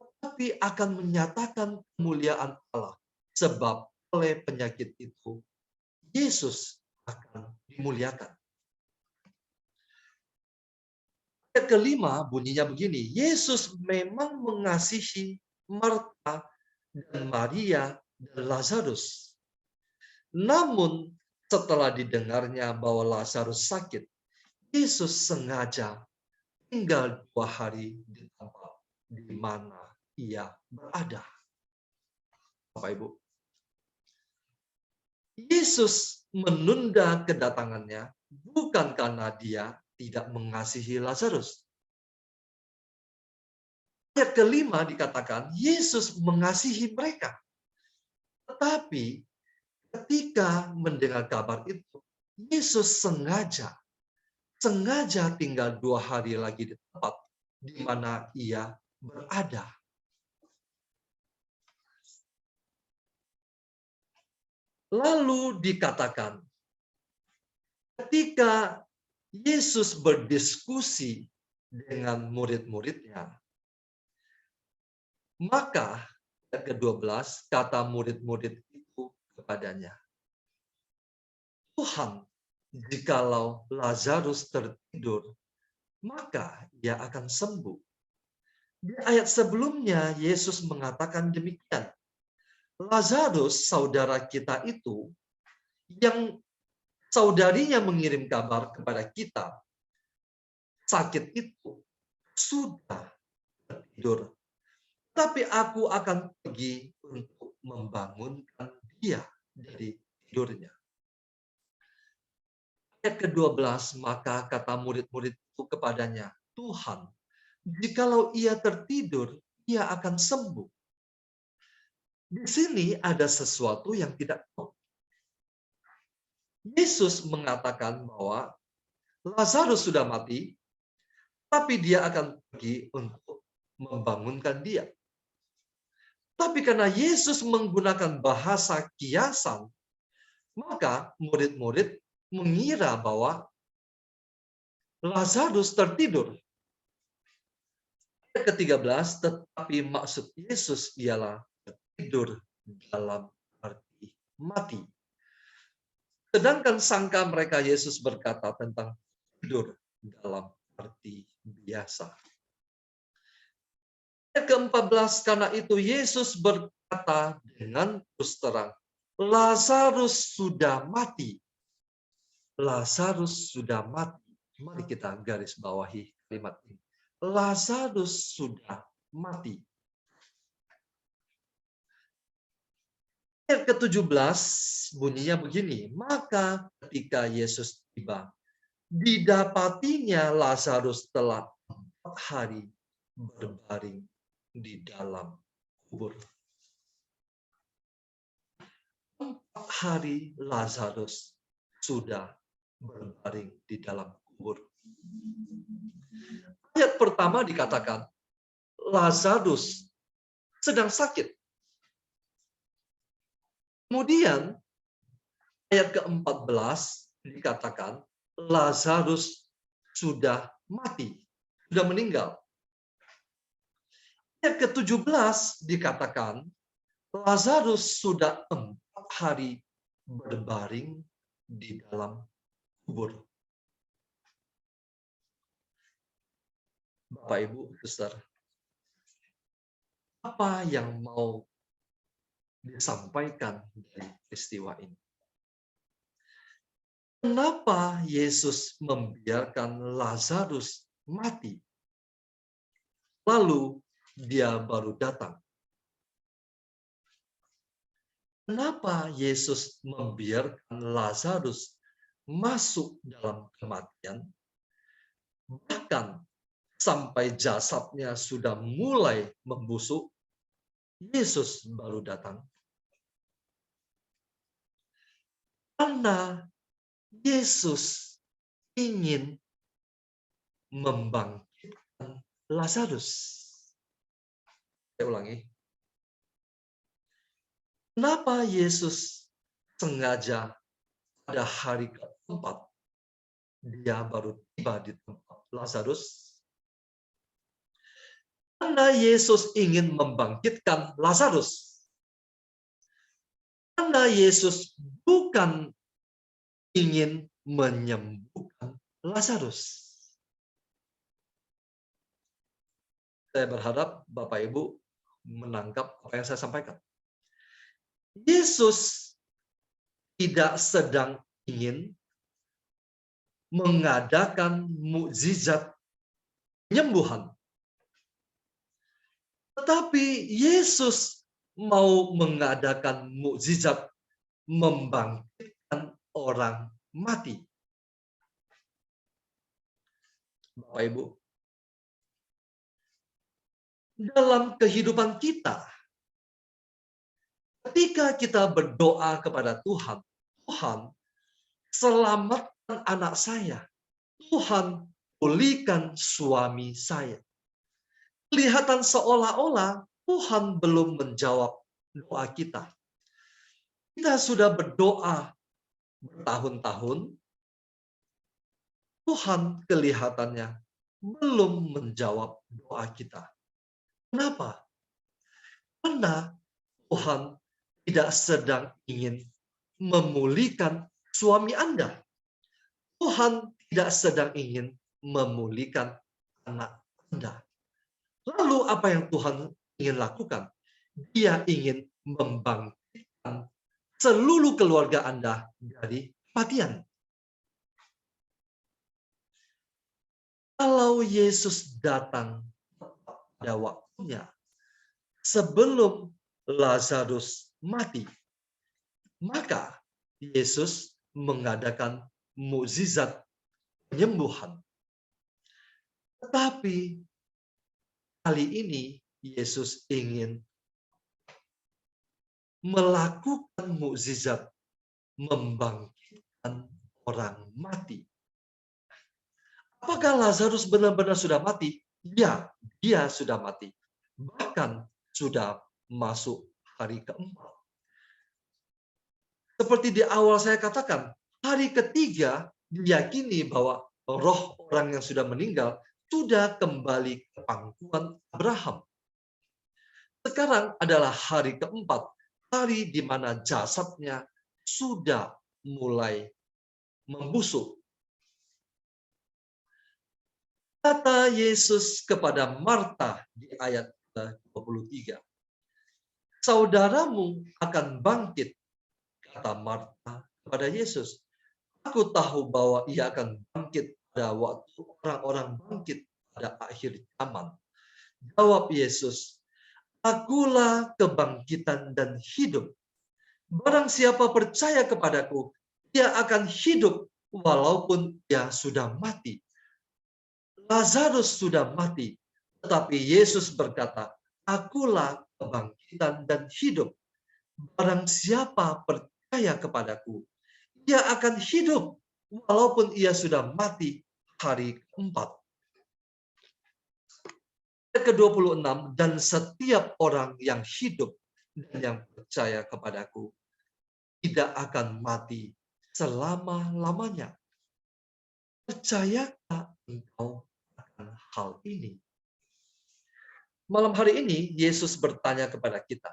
Tetapi akan menyatakan kemuliaan Allah. Sebab oleh penyakit itu, Yesus akan dimuliakan. Ayat kelima bunyinya begini, Yesus memang mengasihi Marta dan Maria dan Lazarus. Namun setelah didengarnya bahwa Lazarus sakit, Yesus sengaja tinggal 2 hari di tempat di mana ia berada. Bapak Ibu, Yesus menunda kedatangannya bukan karena dia tidak mengasihi Lazarus. Ayat kelima dikatakan Yesus mengasihi mereka. Tetapi ketika mendengar kabar itu, Yesus sengaja tinggal 2 hari lagi di tempat di mana ia berada. Lalu dikatakan, ketika Yesus berdiskusi dengan murid-muridnya, maka ayat ke-12 kata murid-murid itu kepadanya, Tuhan, jikalau Lazarus tertidur, maka ia akan sembuh. Di ayat sebelumnya, Yesus mengatakan demikian. Lazarus, saudara kita itu, yang saudarinya mengirim kabar kepada kita, sakit itu sudah tertidur. Tapi aku akan pergi untuk membangunkan dia dari tidurnya. Ayat ke-12, maka kata murid-murid itu kepadanya, Tuhan, jikalau ia tertidur, ia akan sembuh. Di sini ada sesuatu yang tidak tahu. Yesus mengatakan bahwa Lazarus sudah mati, tapi dia akan pergi untuk membangunkan dia. Tapi karena Yesus menggunakan bahasa kiasan, maka murid-murid mengira bahwa Lazarus tertidur. Ayat ke-13, tetapi maksud Yesus ialah tidur dalam arti mati. Sedangkan sangka mereka Yesus berkata tentang tidur dalam arti biasa. Ayat ke-14, karena itu Yesus berkata dengan terus terang, Lazarus sudah mati. Lazarus sudah mati. Mari kita garis bawahi kalimat ini. Lazarus sudah mati. Ayat ke-17 bunyinya begini, maka ketika Yesus tiba, didapatinya Lazarus telah 4 hari berbaring di dalam kubur. 4 hari Lazarus sudah berbaring di dalam kubur. Ayat pertama dikatakan, Lazarus sedang sakit. Kemudian ayat ke-14 dikatakan Lazarus sudah mati, sudah meninggal. Ayat ke-17 dikatakan Lazarus sudah 4 hari berbaring di dalam kubur. Bapak, Ibu, Saudara, apa yang mau disampaikan dari peristiwa ini? Kenapa Yesus membiarkan Lazarus mati? Lalu dia baru datang. Kenapa Yesus membiarkan Lazarus masuk dalam kematian? Bahkan sampai jasadnya sudah mulai membusuk, Yesus baru datang. Karena Yesus ingin membangkitkan Lazarus. Saya ulangi. Kenapa Yesus sengaja pada hari keempat dia baru tiba di tempat Lazarus? Karena Yesus ingin membangkitkan Lazarus. Karena Yesus bukan ingin menyembuhkan Lazarus. Saya berharap Bapak Ibu menangkap apa yang saya sampaikan. Yesus tidak sedang ingin mengadakan mukjizat penyembuhan. Tetapi Yesus mau mengadakan mukjizat membangkitkan orang mati. Bapak Ibu, dalam kehidupan kita, ketika kita berdoa kepada Tuhan, Tuhan, selamatkan anak saya. Tuhan, pulihkan suami saya. Kelihatan seolah-olah Tuhan belum menjawab doa kita. Kita sudah berdoa bertahun-tahun, Tuhan kelihatannya belum menjawab doa kita. Kenapa? Karena Tuhan tidak sedang ingin memulihkan suami Anda. Tuhan tidak sedang ingin memulihkan anak Anda. Lalu apa yang Tuhan ingin lakukan? Dia ingin membangkitkan seluruh keluarga Anda dari kematian. Kalau Yesus datang pada waktunya, sebelum Lazarus mati, maka Yesus mengadakan mukjizat penyembuhan. Tetapi kali ini Yesus ingin melakukan mukjizat membangkitkan orang mati. Apakah Lazarus benar-benar sudah mati? Ya, dia sudah mati. Bahkan sudah masuk hari keempat. Seperti di awal saya katakan, hari ketiga diyakini bahwa roh orang yang sudah meninggal sudah kembali ke pangkuan Abraham. Sekarang adalah hari keempat, hari di mana jasadnya sudah mulai membusuk. Kata Yesus kepada Marta di ayat 23, saudaramu akan bangkit, kata Marta kepada Yesus. Aku tahu bahwa ia akan bangkit pada waktu orang-orang bangkit pada akhir zaman. Jawab Yesus, akulah kebangkitan dan hidup. Barang siapa percaya kepadaku, ia akan hidup walaupun ia sudah mati. Lazarus sudah mati, tetapi Yesus berkata, akulah kebangkitan dan hidup. Barang siapa percaya kepadaku, ia akan hidup walaupun ia sudah mati hari keempat. Ke-26, dan setiap orang yang hidup dan yang percaya kepadaku tidak akan mati selama-lamanya. Percayakah engkau akan hal ini? Malam hari ini Yesus bertanya kepada kita,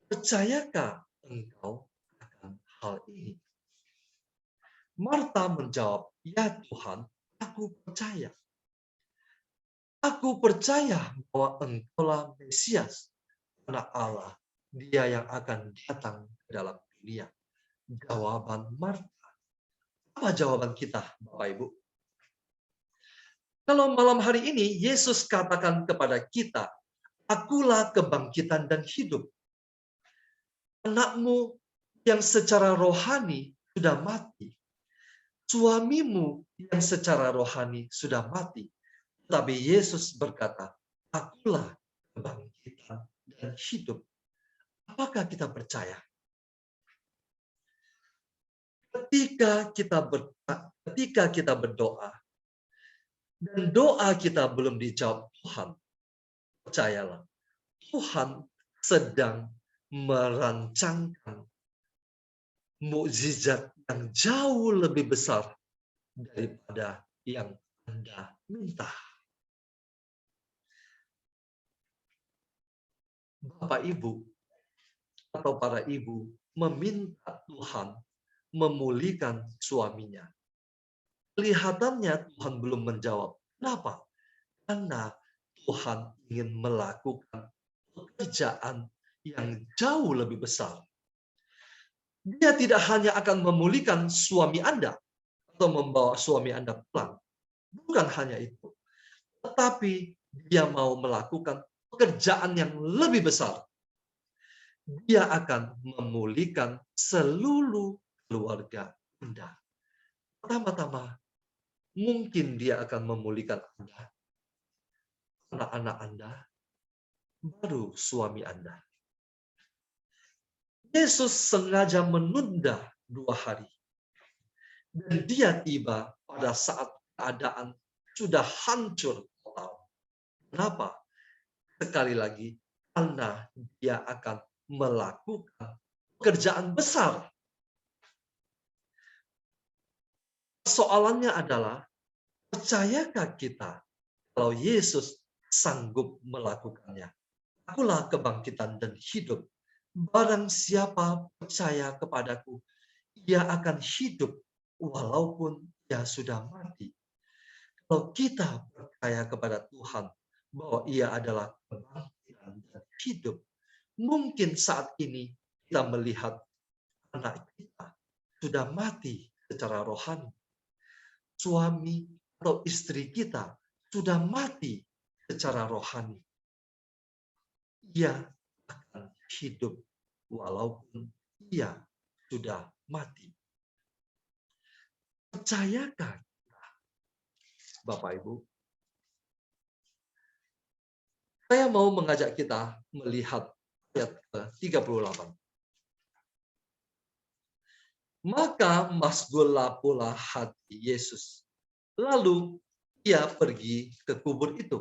percayakah engkau akan hal ini? Marta menjawab, ya Tuhan, aku percaya. Aku percaya bahwa engkaulah Mesias, anak Allah, dia yang akan datang ke dalam dunia. Jawaban Marta. Apa jawaban kita, Bapak Ibu? Kalau malam hari ini Yesus katakan kepada kita, akulah kebangkitan dan hidup. Anakmu yang secara rohani sudah mati. Suamimu yang secara rohani sudah mati. Tapi Yesus berkata, akulah kebangkitan dan hidup. Apakah kita percaya? Ketika kita berdoa, dan doa kita belum dijawab Tuhan, percayalah, Tuhan sedang merancangkan mukjizat yang jauh lebih besar daripada yang Anda minta. Bapak Ibu atau para ibu meminta Tuhan memulihkan suaminya. Kelihatannya Tuhan belum menjawab. Kenapa? Karena Tuhan ingin melakukan pekerjaan yang jauh lebih besar. Dia tidak hanya akan memulihkan suami Anda atau membawa suami Anda pulang. Bukan hanya itu. tetapi dia mau melakukan pekerjaan yang lebih besar. Dia akan memulihkan seluruh keluarga Anda. Pertama-tama, mungkin dia akan memulihkan Anda, anak-anak Anda, baru suami Anda. Yesus sengaja menunda 2 hari. Dan dia tiba pada saat keadaan sudah hancur total. Kenapa? Sekali lagi, karena dia akan melakukan pekerjaan besar. Soalannya adalah, percayakah kita kalau Yesus sanggup melakukannya? Akulah kebangkitan dan hidup. Barang siapa percaya kepadaku, ia akan hidup walaupun ia sudah mati. Kalau kita percaya kepada Tuhan bahwa ia adalah kebangkitan dan hidup, mungkin saat ini kita melihat anak kita sudah mati secara rohani. Suami atau istri kita sudah mati secara rohani. Ia akan hidup walaupun ia sudah mati. Percayakah kita, Bapak Ibu? Saya mau mengajak kita melihat ayat ke-38. Maka masgullah pula hati Yesus. Lalu ia pergi ke kubur itu.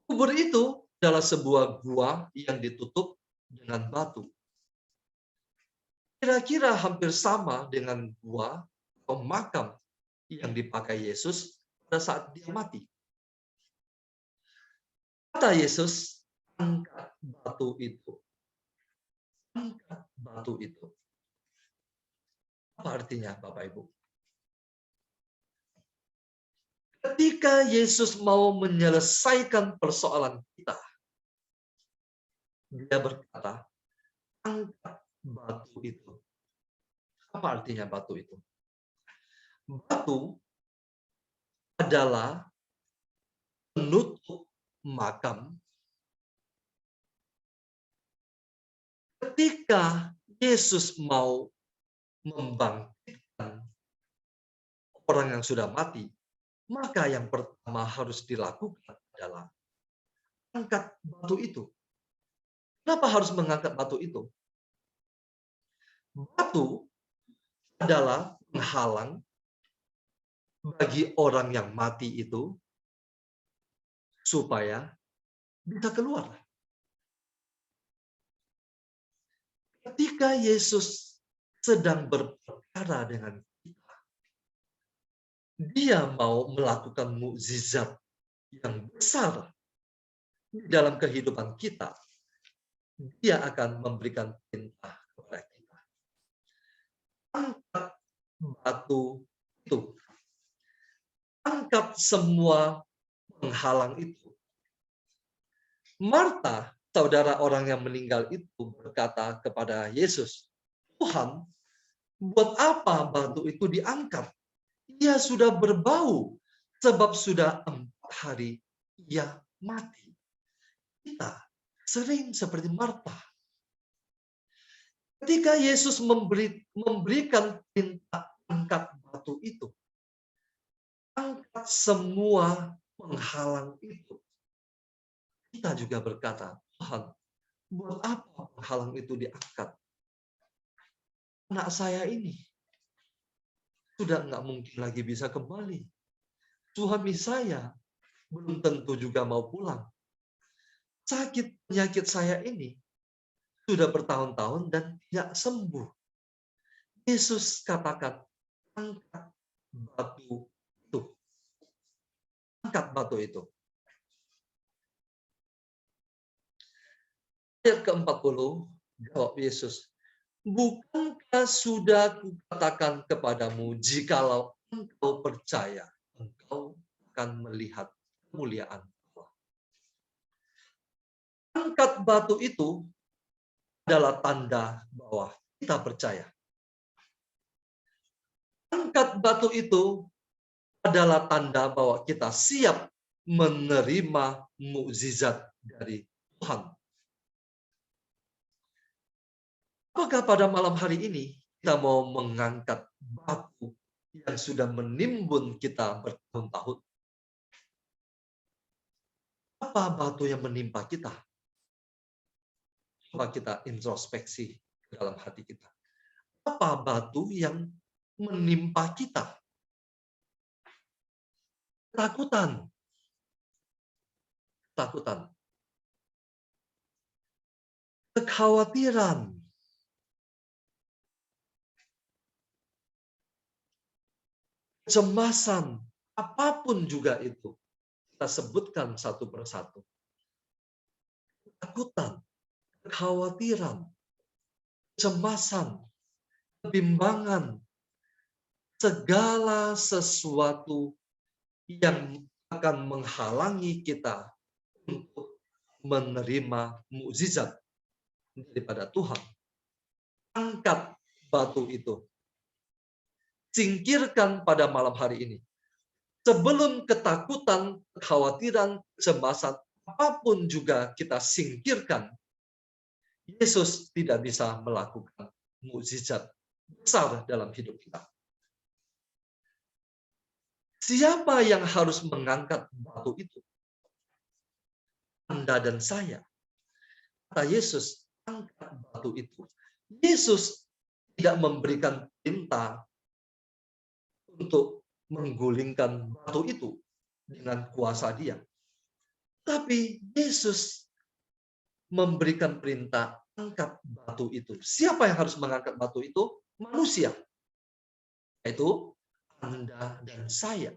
Kubur itu adalah sebuah gua yang ditutup dengan batu. Kira-kira hampir sama dengan gua atau makam yang dipakai Yesus pada saat dia mati. Kata Yesus, angkat batu itu. Angkat batu itu. Apa artinya, Bapak Ibu? Ketika Yesus mau menyelesaikan persoalan kita, dia berkata, angkat batu itu. Apa artinya batu itu? Batu adalah penutup makam. Ketika Yesus mau membangkitkan orang yang sudah mati, maka yang pertama harus dilakukan adalah angkat batu itu. Kenapa harus mengangkat batu itu? Batu adalah penghalang bagi orang yang mati itu supaya bisa keluar. Ketika Yesus sedang berperkara dengan kita, dia mau melakukan mukjizat yang besar dalam kehidupan kita. Dia akan memberikan perintah kepada kita. Angkat batu itu. Angkat semua penghalang itu. Marta, saudara orang yang meninggal itu, berkata kepada Yesus, Tuhan, buat apa batu itu diangkat? Ia sudah berbau, sebab sudah 4 hari ia mati. Kita sering seperti Marta. Ketika Yesus memberikan perintah angkat batu itu, angkat semua penghalang itu, kita juga berkata, Tuhan, buat apa penghalang itu diangkat? Anak saya ini sudah nggak mungkin lagi bisa kembali. Suami saya belum tentu juga mau pulang. Sakit penyakit saya ini sudah bertahun-tahun dan tidak sembuh. Yesus katakan, angkat batu itu. Angkat batu itu. Ayat ke-40, jawab Yesus, bukankah sudah kukatakan kepadamu, jikalau engkau percaya, engkau akan melihat kemuliaan Allah. Angkat batu itu adalah tanda bahwa kita percaya. Angkat batu itu adalah tanda bahwa kita siap menerima mukjizat dari Tuhan. Apakah pada malam hari ini kita mau mengangkat batu yang sudah menimbun kita bertahun-tahun? Apa batu yang menimpa kita? Coba kita introspeksi ke dalam hati kita. Apa batu yang menimpa kita? Ketakutan. Ketakutan. Kekhawatiran. Kecemasan, apapun juga itu. Kita sebutkan satu persatu. Ketakutan, kekhawatiran, kecemasan, kebimbangan, segala sesuatu yang akan menghalangi kita untuk menerima mukjizat daripada Tuhan. Angkat batu itu. Singkirkan pada malam hari ini. Sebelum ketakutan, kekhawatiran, kecemasan, apapun juga kita singkirkan, Yesus tidak bisa melakukan mukjizat besar dalam hidup kita. Siapa yang harus mengangkat batu itu? Anda dan saya. Kata Yesus, angkat batu itu. Yesus tidak memberikan perintah untuk menggulingkan batu itu dengan kuasa Dia. Tapi Yesus memberikan perintah angkat batu itu. Siapa yang harus mengangkat batu itu? Manusia. Yaitu Anda dan saya.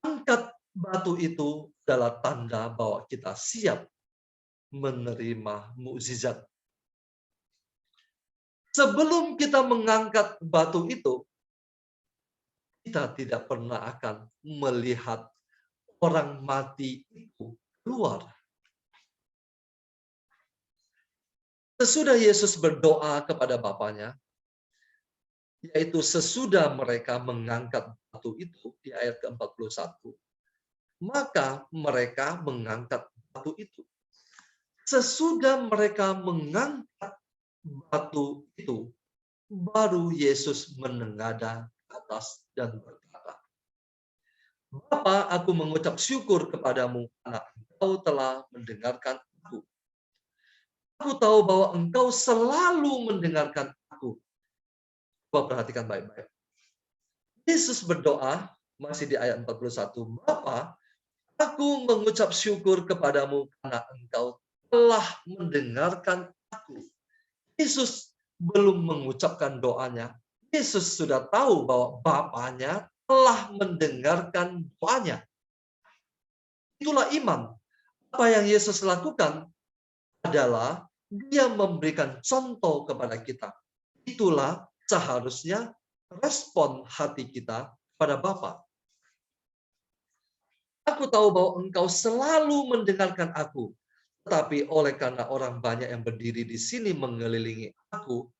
Angkat batu itu adalah tanda bahwa kita siap menerima mukjizat. Sebelum kita mengangkat batu itu, kita tidak pernah akan melihat orang mati itu keluar. Sesudah Yesus berdoa kepada Bapanya, yaitu sesudah mereka mengangkat batu itu di ayat ke-41, maka mereka mengangkat batu itu. Sesudah mereka mengangkat batu itu, baru Yesus menengadah ke atas dan berkata, Bapa, aku mengucap syukur kepadamu karena Engkau telah mendengarkan aku. Aku tahu bahwa Engkau selalu mendengarkan aku. Coba perhatikan baik-baik. Yesus berdoa, masih di ayat 41, Bapa, aku mengucap syukur kepadamu karena Engkau telah mendengarkan aku. Yesus belum mengucapkan doanya. Yesus sudah tahu bahwa Bapanya telah mendengarkan doanya. Itulah iman. Apa yang Yesus lakukan adalah Dia memberikan contoh kepada kita. Itulah seharusnya respon hati kita pada Bapa. Aku tahu bahwa Engkau selalu mendengarkan aku. Tetapi oleh karena orang banyak yang berdiri di sini mengelilingi aku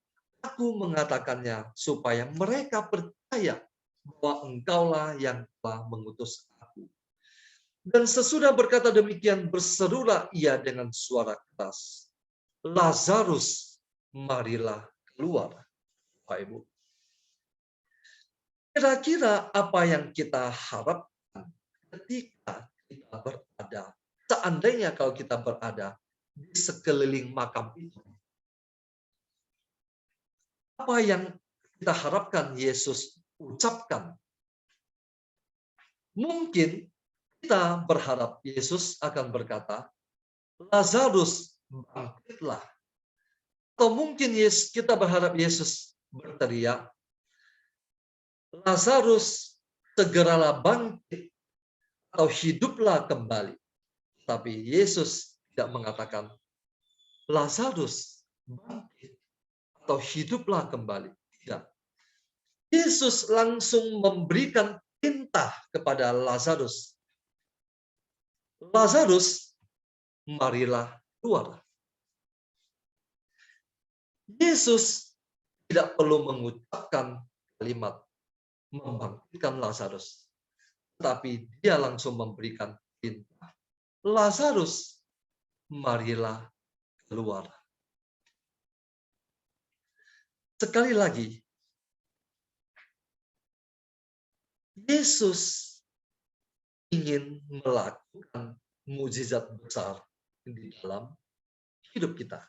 mengatakannya supaya mereka percaya bahwa Engkaulah yang telah mengutus aku. Dan sesudah berkata demikian, berserulah ia dengan suara keras, Lazarus, marilah keluar. Bapak Ibu. Kira-kira apa yang kita harapkan ketika kita berada, seandainya kalau kita berada di sekeliling makam itu, apa yang kita harapkan Yesus ucapkan? Mungkin kita berharap Yesus akan berkata, Lazarus, bangkitlah. Atau mungkin kita berharap Yesus berteriak, Lazarus, segeralah bangkit atau hiduplah kembali. Tapi Yesus tidak mengatakan, Lazarus, bangkit atau hiduplah kembali. Tidak. Yesus langsung memberikan perintah kepada Lazarus. Lazarus, marilah keluar. Yesus tidak perlu mengucapkan kalimat membangkitkan Lazarus. Tetapi dia langsung memberikan perintah. Lazarus, marilah keluar. Sekali lagi, Yesus ingin melakukan mukjizat besar di dalam hidup kita.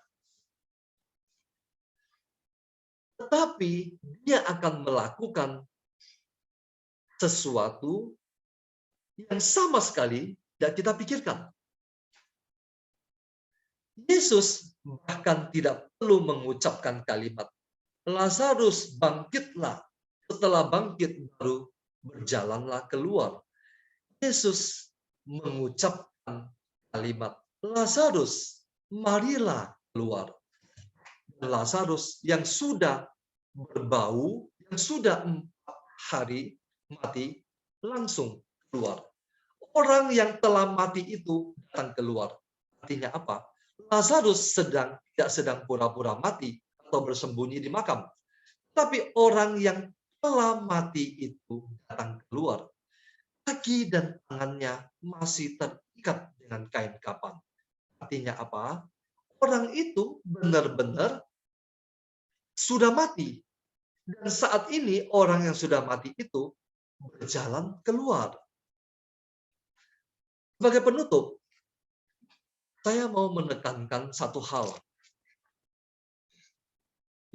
Tetapi dia akan melakukan sesuatu yang sama sekali tidak kita pikirkan. Yesus bahkan tidak perlu mengucapkan kalimat, Lazarus bangkitlah. Setelah bangkit baru berjalanlah keluar. Yesus mengucapkan kalimat, Lazarus, marilah keluar. Lazarus yang sudah berbau, yang sudah 4 hari mati, langsung keluar. Orang yang telah mati itu datang keluar. Artinya apa? Lazarus tidak sedang pura-pura mati atau bersembunyi di makam. Tapi orang yang telah mati itu datang keluar. Kaki dan tangannya masih terikat dengan kain kapan. Artinya apa? Orang itu benar-benar sudah mati. Dan saat ini orang yang sudah mati itu berjalan keluar. Sebagai penutup, saya mau menekankan satu hal.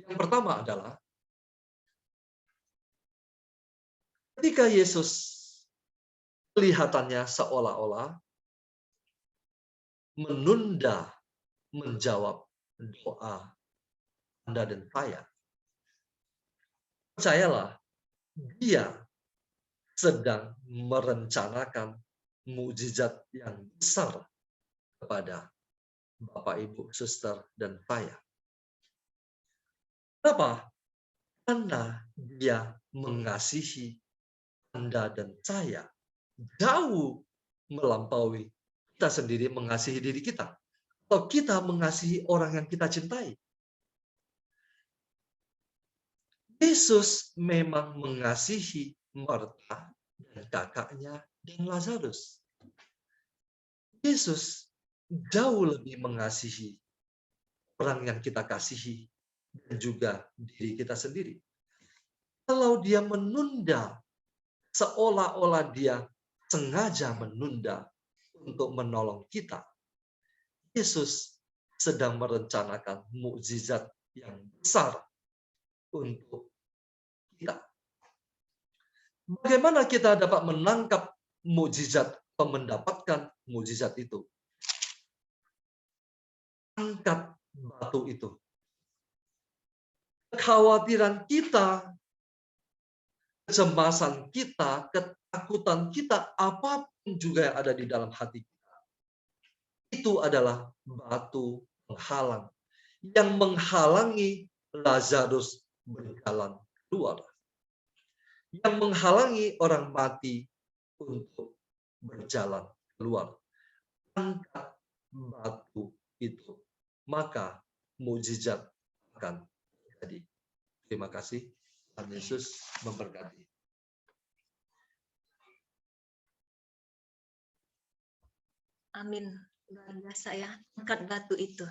Yang pertama adalah, ketika Yesus kelihatannya seolah-olah menunda menjawab doa Anda dan saya, percayalah, dia sedang merencanakan mukjizat yang besar kepada Bapak, Ibu, Suster, dan saya. Kenapa? Karena dia mengasihi Anda dan saya jauh melampaui kita sendiri mengasihi diri kita. Atau kita mengasihi orang yang kita cintai. Yesus memang mengasihi Marta dan kakaknya dan Lazarus. Yesus jauh lebih mengasihi orang yang kita kasihi dan juga diri kita sendiri. Kalau dia menunda, seolah-olah dia sengaja menunda untuk menolong kita, Yesus sedang merencanakan mukjizat yang besar untuk kita. Bagaimana kita dapat menangkap mukjizat atau mendapatkan mukjizat itu? Angkat batu itu. Kekhawatiran kita, kecemasan kita, ketakutan kita, apapun juga yang ada di dalam hati kita, itu adalah batu penghalang yang menghalangi Lazarus berjalan keluar, yang menghalangi orang mati untuk berjalan keluar. Angkat batu itu, maka mukjizat akan terjadi. Terima kasih. Tuhan Yesus memberkati. Amin. Luar biasa ya, angkat batu itu.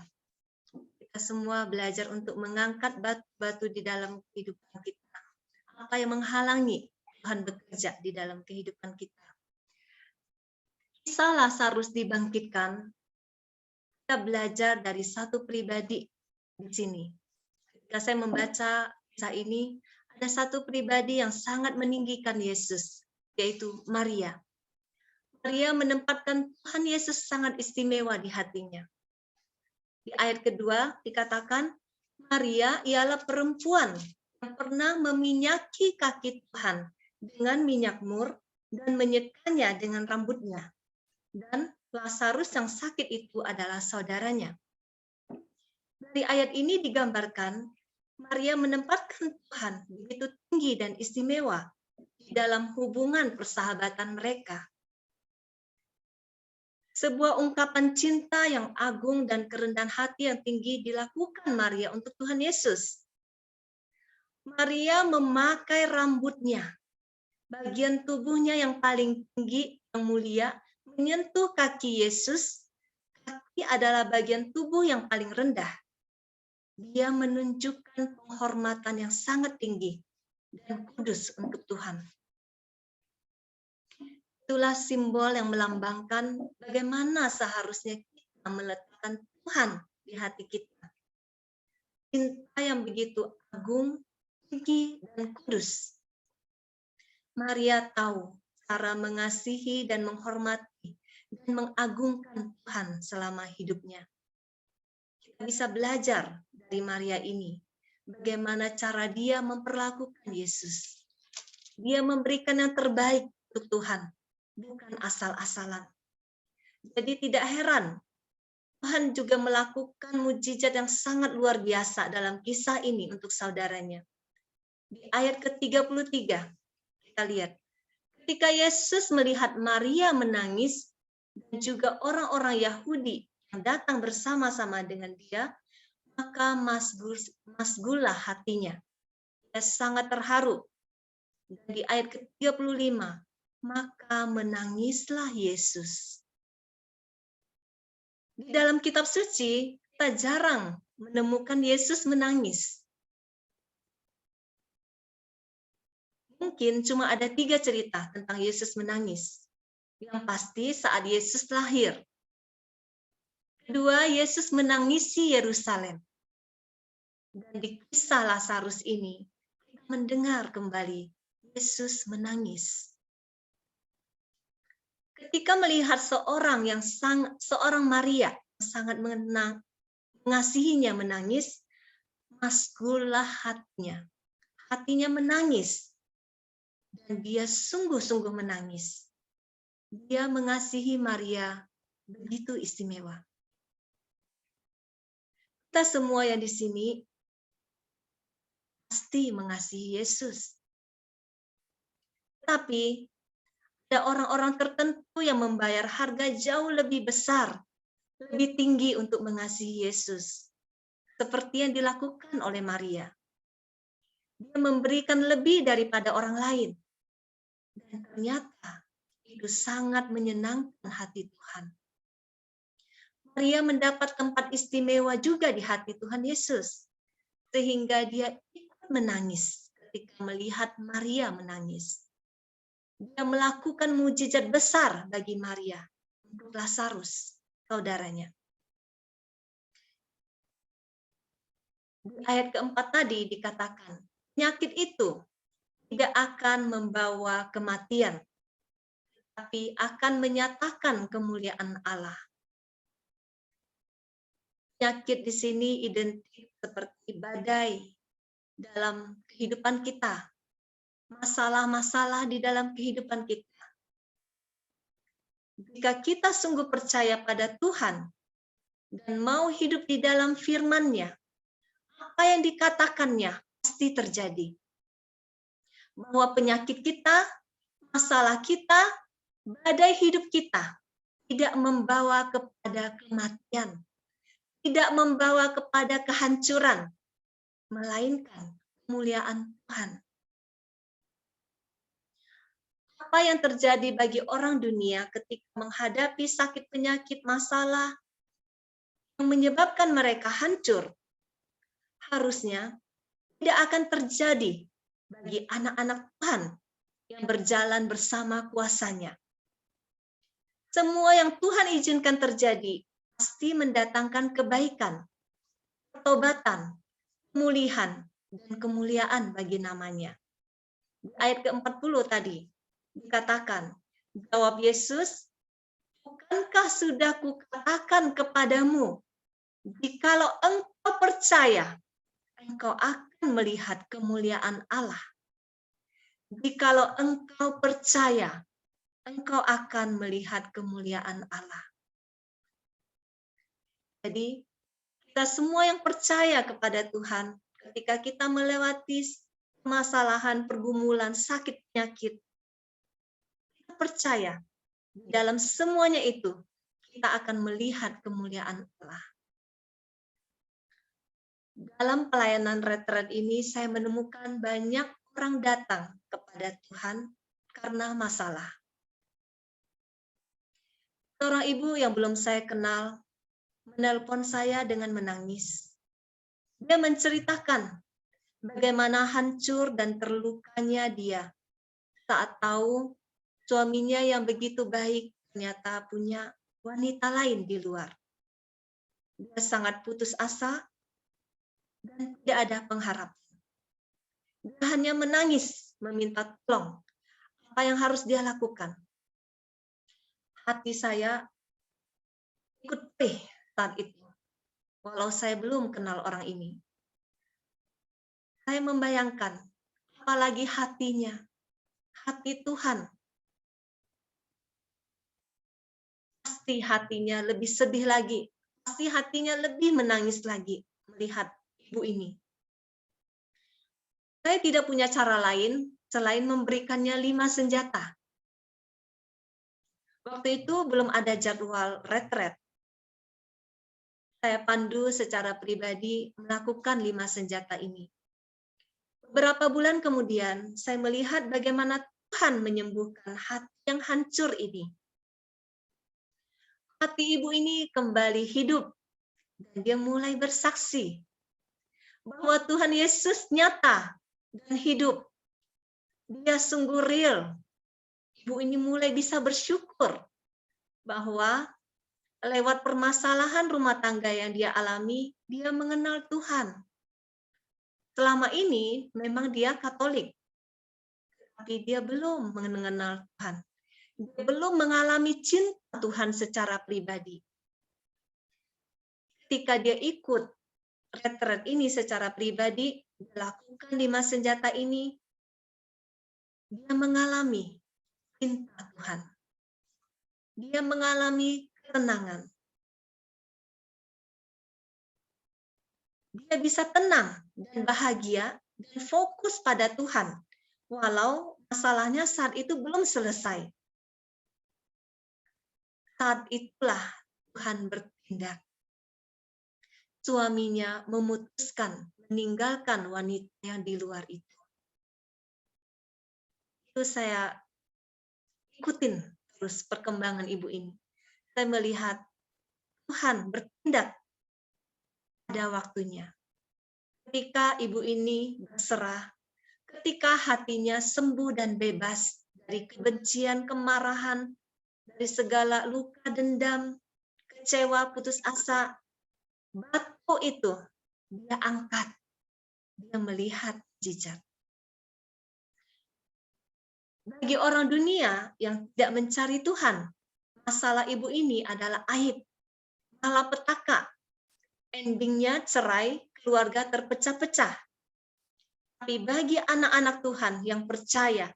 Kita semua belajar untuk mengangkat batu-batu di dalam kehidupan kita. Apa yang menghalangi Tuhan bekerja di dalam kehidupan kita? Kisah Lazarus dibangkitkan, kita belajar dari satu pribadi di sini. Ketika saya membaca kisah ini, ada satu pribadi yang sangat meninggikan Yesus, yaitu Maria. Maria menempatkan Tuhan Yesus sangat istimewa di hatinya. Di ayat kedua dikatakan, Maria ialah perempuan yang pernah meminyaki kaki Tuhan dengan minyak mur dan menyekanya dengan rambutnya. Dan Lazarus yang sakit itu adalah saudaranya. Dari ayat ini digambarkan, Maria menempatkan Tuhan begitu tinggi dan istimewa di dalam hubungan persahabatan mereka. Sebuah ungkapan cinta yang agung dan kerendahan hati yang tinggi dilakukan Maria untuk Tuhan Yesus. Maria memakai rambutnya bagian tubuhnya yang paling tinggi, yang mulia, menyentuh kaki Yesus. Kaki adalah bagian tubuh yang paling rendah. Dia menunjukkan penghormatan yang sangat tinggi dan kudus untuk Tuhan. Itulah simbol yang melambangkan bagaimana seharusnya kita meletakkan Tuhan di hati kita. Cinta yang begitu agung, tinggi, dan kudus. Maria tahu cara mengasihi dan menghormati dan mengagungkan Tuhan selama hidupnya. Kita bisa belajar dari Maria ini, bagaimana cara dia memperlakukan Yesus. Dia memberikan yang terbaik untuk Tuhan, bukan asal-asalan. Jadi tidak heran, Tuhan juga melakukan mujizat yang sangat luar biasa dalam kisah ini untuk saudaranya. Di ayat ke-33, kita lihat, ketika Yesus melihat Maria menangis, dan juga orang-orang Yahudi yang datang bersama-sama dengan dia, maka masgullah hatinya. Dia sangat terharu. Dan di ayat ke-35, maka menangislah Yesus. Di dalam kitab suci, kita jarang menemukan Yesus menangis. Mungkin cuma ada 3 cerita tentang Yesus menangis. Yang pasti saat Yesus lahir. Kedua, Yesus menangisi Yerusalem. Dan di kisah Lazarus ini, kita mendengar kembali Yesus menangis. Ketika melihat seorang Maria yang sangat mengasihinya menangis, masgullah hatinya. Hatinya menangis. Dan dia sungguh-sungguh menangis. Dia mengasihi Maria begitu istimewa. Kita semua yang di sini pasti mengasihi Yesus. Tapi ada orang-orang tertentu yang membayar harga jauh lebih besar, lebih tinggi untuk mengasihi Yesus. Seperti yang dilakukan oleh Maria. Dia memberikan lebih daripada orang lain. Dan ternyata itu sangat menyenangkan hati Tuhan. Maria mendapat tempat istimewa juga di hati Tuhan Yesus. Sehingga dia ikut menangis ketika melihat Maria menangis. Dia melakukan mujizat besar bagi Maria untuk Lazarus, saudaranya. Di ayat keempat tadi dikatakan, penyakit itu tidak akan membawa kematian, tapi akan menyatakan kemuliaan Allah. Penyakit di sini identik seperti badai dalam kehidupan kita. Masalah-masalah di dalam kehidupan kita. Jika kita sungguh percaya pada Tuhan dan mau hidup di dalam firman-Nya, apa yang dikatakannya pasti terjadi. Bahwa penyakit kita, masalah kita, badai hidup kita tidak membawa kepada kematian, tidak membawa kepada kehancuran, melainkan kemuliaan Tuhan. Apa yang terjadi bagi orang dunia ketika menghadapi sakit penyakit masalah yang menyebabkan mereka hancur, harusnya tidak akan terjadi bagi anak-anak Tuhan yang berjalan bersama kuasa-Nya. Semua yang Tuhan izinkan terjadi pasti mendatangkan kebaikan, pertobatan, pemulihan, dan kemuliaan bagi nama-Nya. Di ayat ke-40 tadi, dikatakan, jawab Yesus, bukankah sudah kukatakan kepadamu, jikalau engkau percaya, engkau akan melihat kemuliaan Allah. Jikalau engkau percaya, engkau akan melihat kemuliaan Allah. Jadi, kita semua yang percaya kepada Tuhan, ketika kita melewati permasalahan, pergumulan, sakit, penyakit, percaya dalam semuanya itu kita akan melihat kemuliaan Allah. Dalam pelayanan retret ini saya menemukan banyak orang datang kepada Tuhan karena masalah. Seorang ibu yang belum saya kenal menelpon saya dengan menangis. Dia menceritakan bagaimana hancur dan terlukanya dia saat tahu suaminya yang begitu baik ternyata punya wanita lain di luar. Dia sangat putus asa dan tidak ada pengharapan. Dia hanya menangis, meminta tolong. Apa yang harus dia lakukan? Hati saya ikut perih saat itu, walau saya belum kenal orang ini. Saya membayangkan, apalagi hatinya, hati Tuhan. Pasti hatinya lebih sedih lagi, pasti hatinya lebih menangis lagi melihat ibu ini. Saya tidak punya cara lain selain memberikannya 5 senjata. Waktu itu belum ada jadwal retret. Saya pandu secara pribadi melakukan 5 senjata ini. Beberapa bulan kemudian, saya melihat bagaimana Tuhan menyembuhkan hati yang hancur ini. Hati ibu ini kembali hidup, dan dia mulai bersaksi bahwa Tuhan Yesus nyata dan hidup. Dia sungguh real. Ibu ini mulai bisa bersyukur bahwa lewat permasalahan rumah tangga yang dia alami, dia mengenal Tuhan. Selama ini memang dia Katolik, tapi dia belum mengenal Tuhan. Dia belum mengalami cinta Tuhan secara pribadi. Ketika dia ikut retret ini secara pribadi, dilakukan 5 senjata ini, dia mengalami cinta Tuhan. Dia mengalami ketenangan. Dia bisa tenang dan bahagia dan fokus pada Tuhan, walau masalahnya saat itu belum selesai. Saat itulah Tuhan bertindak. Suaminya memutuskan meninggalkan wanita yang di luar itu. Itu saya ikutin terus perkembangan ibu ini. Saya melihat Tuhan bertindak pada waktunya. Ketika ibu ini berserah, ketika hatinya sembuh dan bebas dari kebencian, kemarahan, dari segala luka, dendam, kecewa, putus asa, batu itu dia angkat. Dia melihat jejak. Bagi orang dunia yang tidak mencari Tuhan, masalah ibu ini adalah aib, malapetaka. Endingnya cerai, keluarga terpecah-pecah. Tapi bagi anak-anak Tuhan yang percaya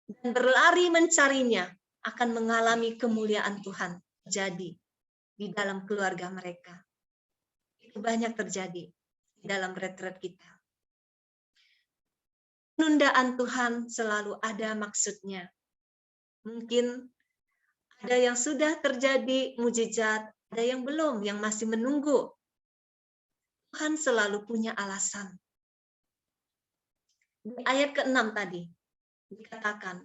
dan berlari mencarinya, akan mengalami kemuliaan Tuhan jadi di dalam keluarga mereka. Itu banyak terjadi di dalam retret kita. Penundaan Tuhan selalu ada maksudnya. Mungkin ada yang sudah terjadi mujizat, ada yang belum, yang masih menunggu. Tuhan selalu punya alasan. Di ayat ke-6 tadi dikatakan,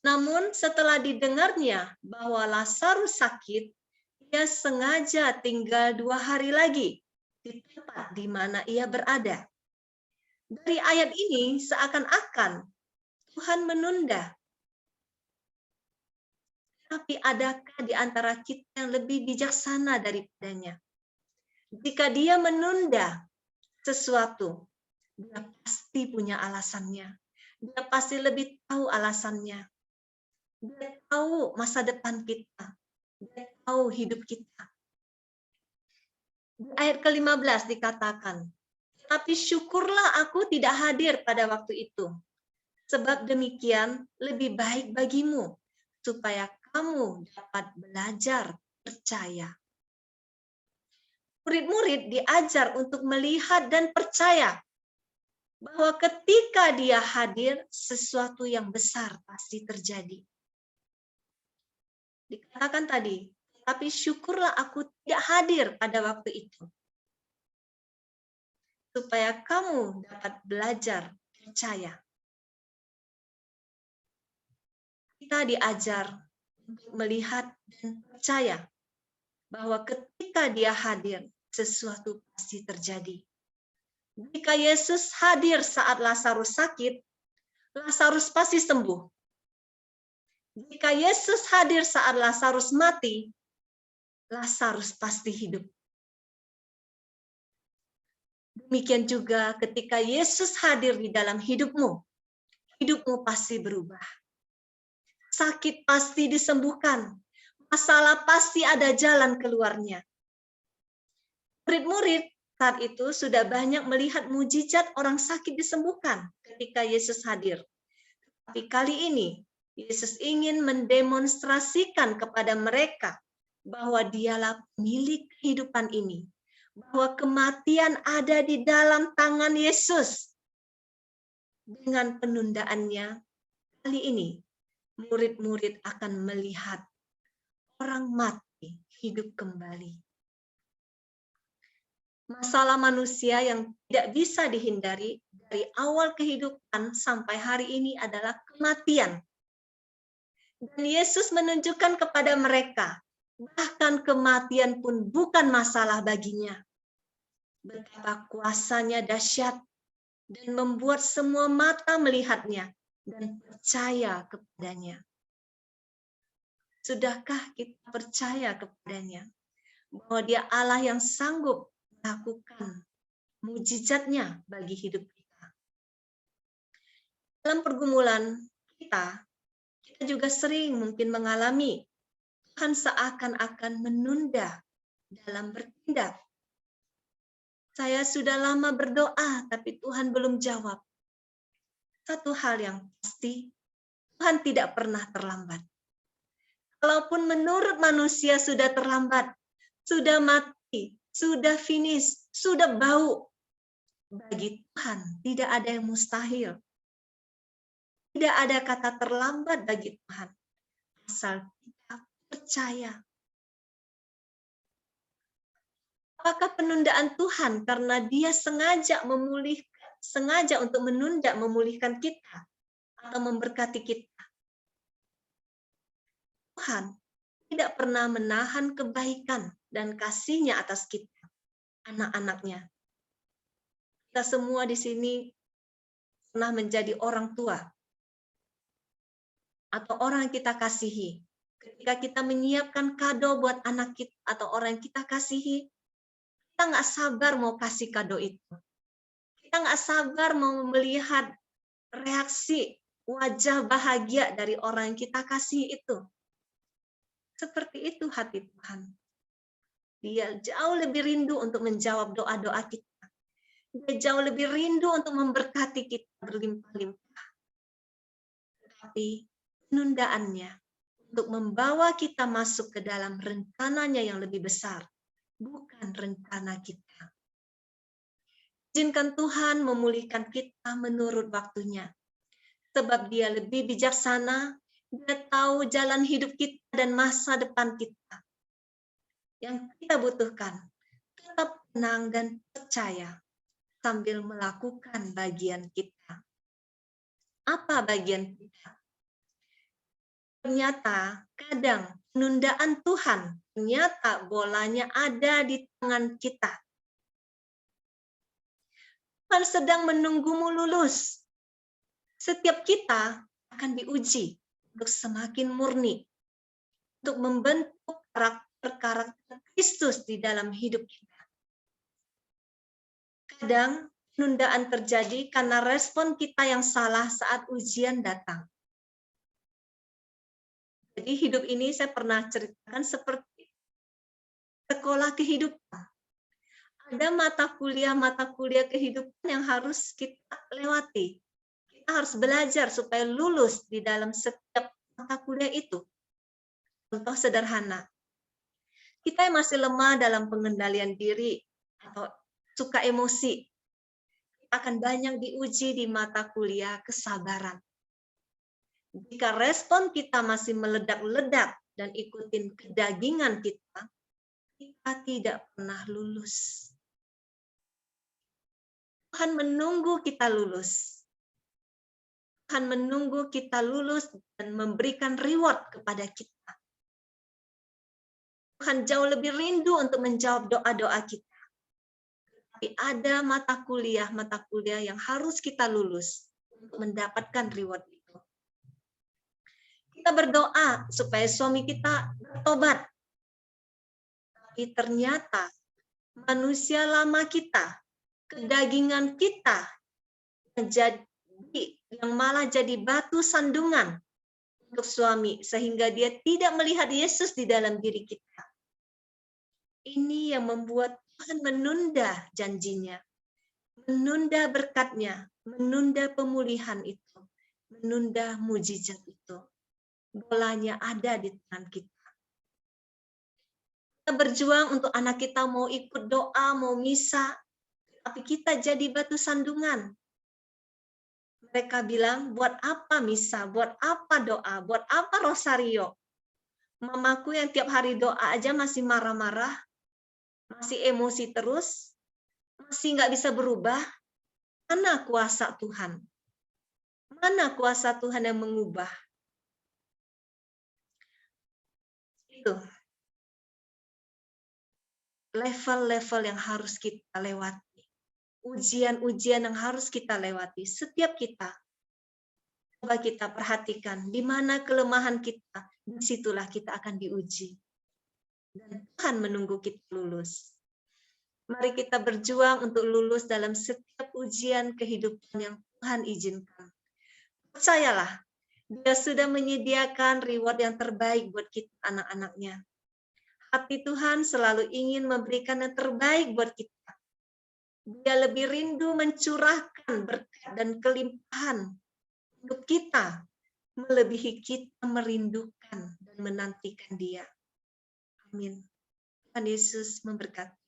namun setelah didengarnya bahwa Lazarus sakit, ia sengaja tinggal 2 hari lagi di tempat di mana ia berada. Dari ayat ini seakan-akan Tuhan menunda. Tapi adakah di antara kita yang lebih bijaksana daripadanya? Jika dia menunda sesuatu, dia pasti punya alasannya. Dia pasti lebih tahu alasannya. Dia tahu masa depan kita. Dia tahu hidup kita. Di ayat ke-15 dikatakan, tapi syukurlah aku tidak hadir pada waktu itu. Sebab demikian lebih baik bagimu, supaya kamu dapat belajar percaya. Murid-murid diajar untuk melihat dan percaya bahwa ketika dia hadir, sesuatu yang besar pasti terjadi. Dikatakan tadi, tapi syukurlah aku tidak hadir pada waktu itu. Supaya kamu dapat belajar percaya. kita diajar untuk melihat dan percaya bahwa ketika Dia hadir, sesuatu pasti terjadi. Jika Yesus hadir saat Lazarus sakit, Lazarus pasti sembuh. Jika Yesus hadir saat Lazarus mati, Lazarus pasti hidup. Demikian juga ketika Yesus hadir di dalam hidupmu, hidupmu pasti berubah. Sakit pasti disembuhkan. Masalah pasti ada jalan keluarnya. Murid-murid saat itu sudah banyak melihat mujizat orang sakit disembuhkan ketika Yesus hadir. Tapi kali ini, Yesus ingin mendemonstrasikan kepada mereka bahwa Dialah pemilik kehidupan ini. Bahwa kematian ada di dalam tangan Yesus. Dengan penundaannya, kali ini murid-murid akan melihat orang mati hidup kembali. Masalah manusia yang tidak bisa dihindari dari awal kehidupan sampai hari ini adalah kematian. Dan Yesus menunjukkan kepada mereka, bahkan kematian pun bukan masalah baginya. Betapa kuasanya dahsyat dan membuat semua mata melihatnya dan percaya kepadanya. Sudahkah kita percaya kepadanya bahwa Dia Allah yang sanggup melakukan mujizatnya bagi hidup kita? Dalam pergumulan kita juga sering mungkin mengalami Tuhan seakan-akan menunda dalam bertindak. Saya sudah lama berdoa, tapi Tuhan belum jawab. Satu hal yang pasti, Tuhan tidak pernah terlambat. Kalaupun menurut manusia sudah terlambat, sudah mati, sudah finish, sudah bau, bagi Tuhan tidak ada yang mustahil. Tidak ada kata terlambat bagi Tuhan. Asal kita percaya. Apakah penundaan Tuhan karena Dia sengaja untuk menunda memulihkan kita atau memberkati kita? Tuhan tidak pernah menahan kebaikan dan kasih-Nya atas kita, anak-anak-Nya. Kita semua di sini pernah menjadi orang tua atau orang yang kita kasihi. Ketika kita menyiapkan kado buat anak kita atau orang yang kita kasihi, kita nggak sabar mau kasih kado itu. Kita nggak sabar mau melihat reaksi wajah bahagia dari orang yang kita kasih itu. Seperti itu hati Tuhan. Dia jauh lebih rindu untuk menjawab doa-doa kita. Dia jauh lebih rindu untuk memberkati kita berlimpah-limpah. Tetapi penundaannya untuk membawa kita masuk ke dalam rencananya yang lebih besar. Bukan rencana kita. Izinkan Tuhan memulihkan kita menurut waktunya. Sebab Dia lebih bijaksana, Dia tahu jalan hidup kita dan masa depan kita. Yang kita butuhkan, tetap tenang dan percaya sambil melakukan bagian kita. Apa bagian kita? Ternyata kadang penundaan Tuhan, ternyata bolanya ada di tangan kita. Tuhan sedang menunggumu lulus. Setiap kita akan diuji untuk semakin murni, untuk membentuk karakter Kristus di dalam hidup kita. Kadang penundaan terjadi karena respon kita yang salah saat ujian datang. Jadi hidup ini saya pernah ceritakan seperti sekolah kehidupan. Ada mata kuliah kehidupan yang harus kita lewati. Kita harus belajar supaya lulus di dalam setiap mata kuliah itu. Contoh sederhana. Kita yang masih lemah dalam pengendalian diri atau suka emosi, akan banyak diuji di mata kuliah kesabaran. Jika respon kita masih meledak-ledak dan ikutin kedagingan kita tidak pernah lulus. Tuhan menunggu kita lulus. Tuhan menunggu kita lulus dan memberikan reward kepada kita. Tuhan jauh lebih rindu untuk menjawab doa-doa kita. Tapi ada mata kuliah yang harus kita lulus untuk mendapatkan reward itu. Kita berdoa supaya suami kita bertobat. Tapi ternyata manusia lama kita, kedagingan kita, yang malah jadi batu sandungan untuk suami, sehingga dia tidak melihat Yesus di dalam diri kita. Ini yang membuat Tuhan menunda janjinya, menunda berkatnya, menunda pemulihan itu, menunda mujizat itu. Bolanya ada di tangan kita. Kita berjuang untuk anak kita mau ikut doa, mau misa, tapi kita jadi batu sandungan. Mereka bilang, buat apa misa, buat apa doa, buat apa rosario. Mamaku yang tiap hari doa aja masih marah-marah, masih emosi terus, masih nggak bisa berubah. Mana kuasa Tuhan? Mana kuasa Tuhan yang mengubah? Itu level-level yang harus kita lewati. Ujian-ujian yang harus kita lewati. Setiap kita. Coba kita perhatikan di mana kelemahan kita, disitulah kita akan diuji. Dan Tuhan menunggu kita lulus. Mari kita berjuang untuk lulus dalam setiap ujian kehidupan yang Tuhan izinkan. Percayalah, Dia sudah menyediakan reward yang terbaik buat kita anak-anaknya. Hati Tuhan selalu ingin memberikan yang terbaik buat kita. Dia lebih rindu mencurahkan berkat dan kelimpahan untuk kita, melebihi kita merindukan dan menantikan Dia. Amin. Tuhan Yesus memberkati.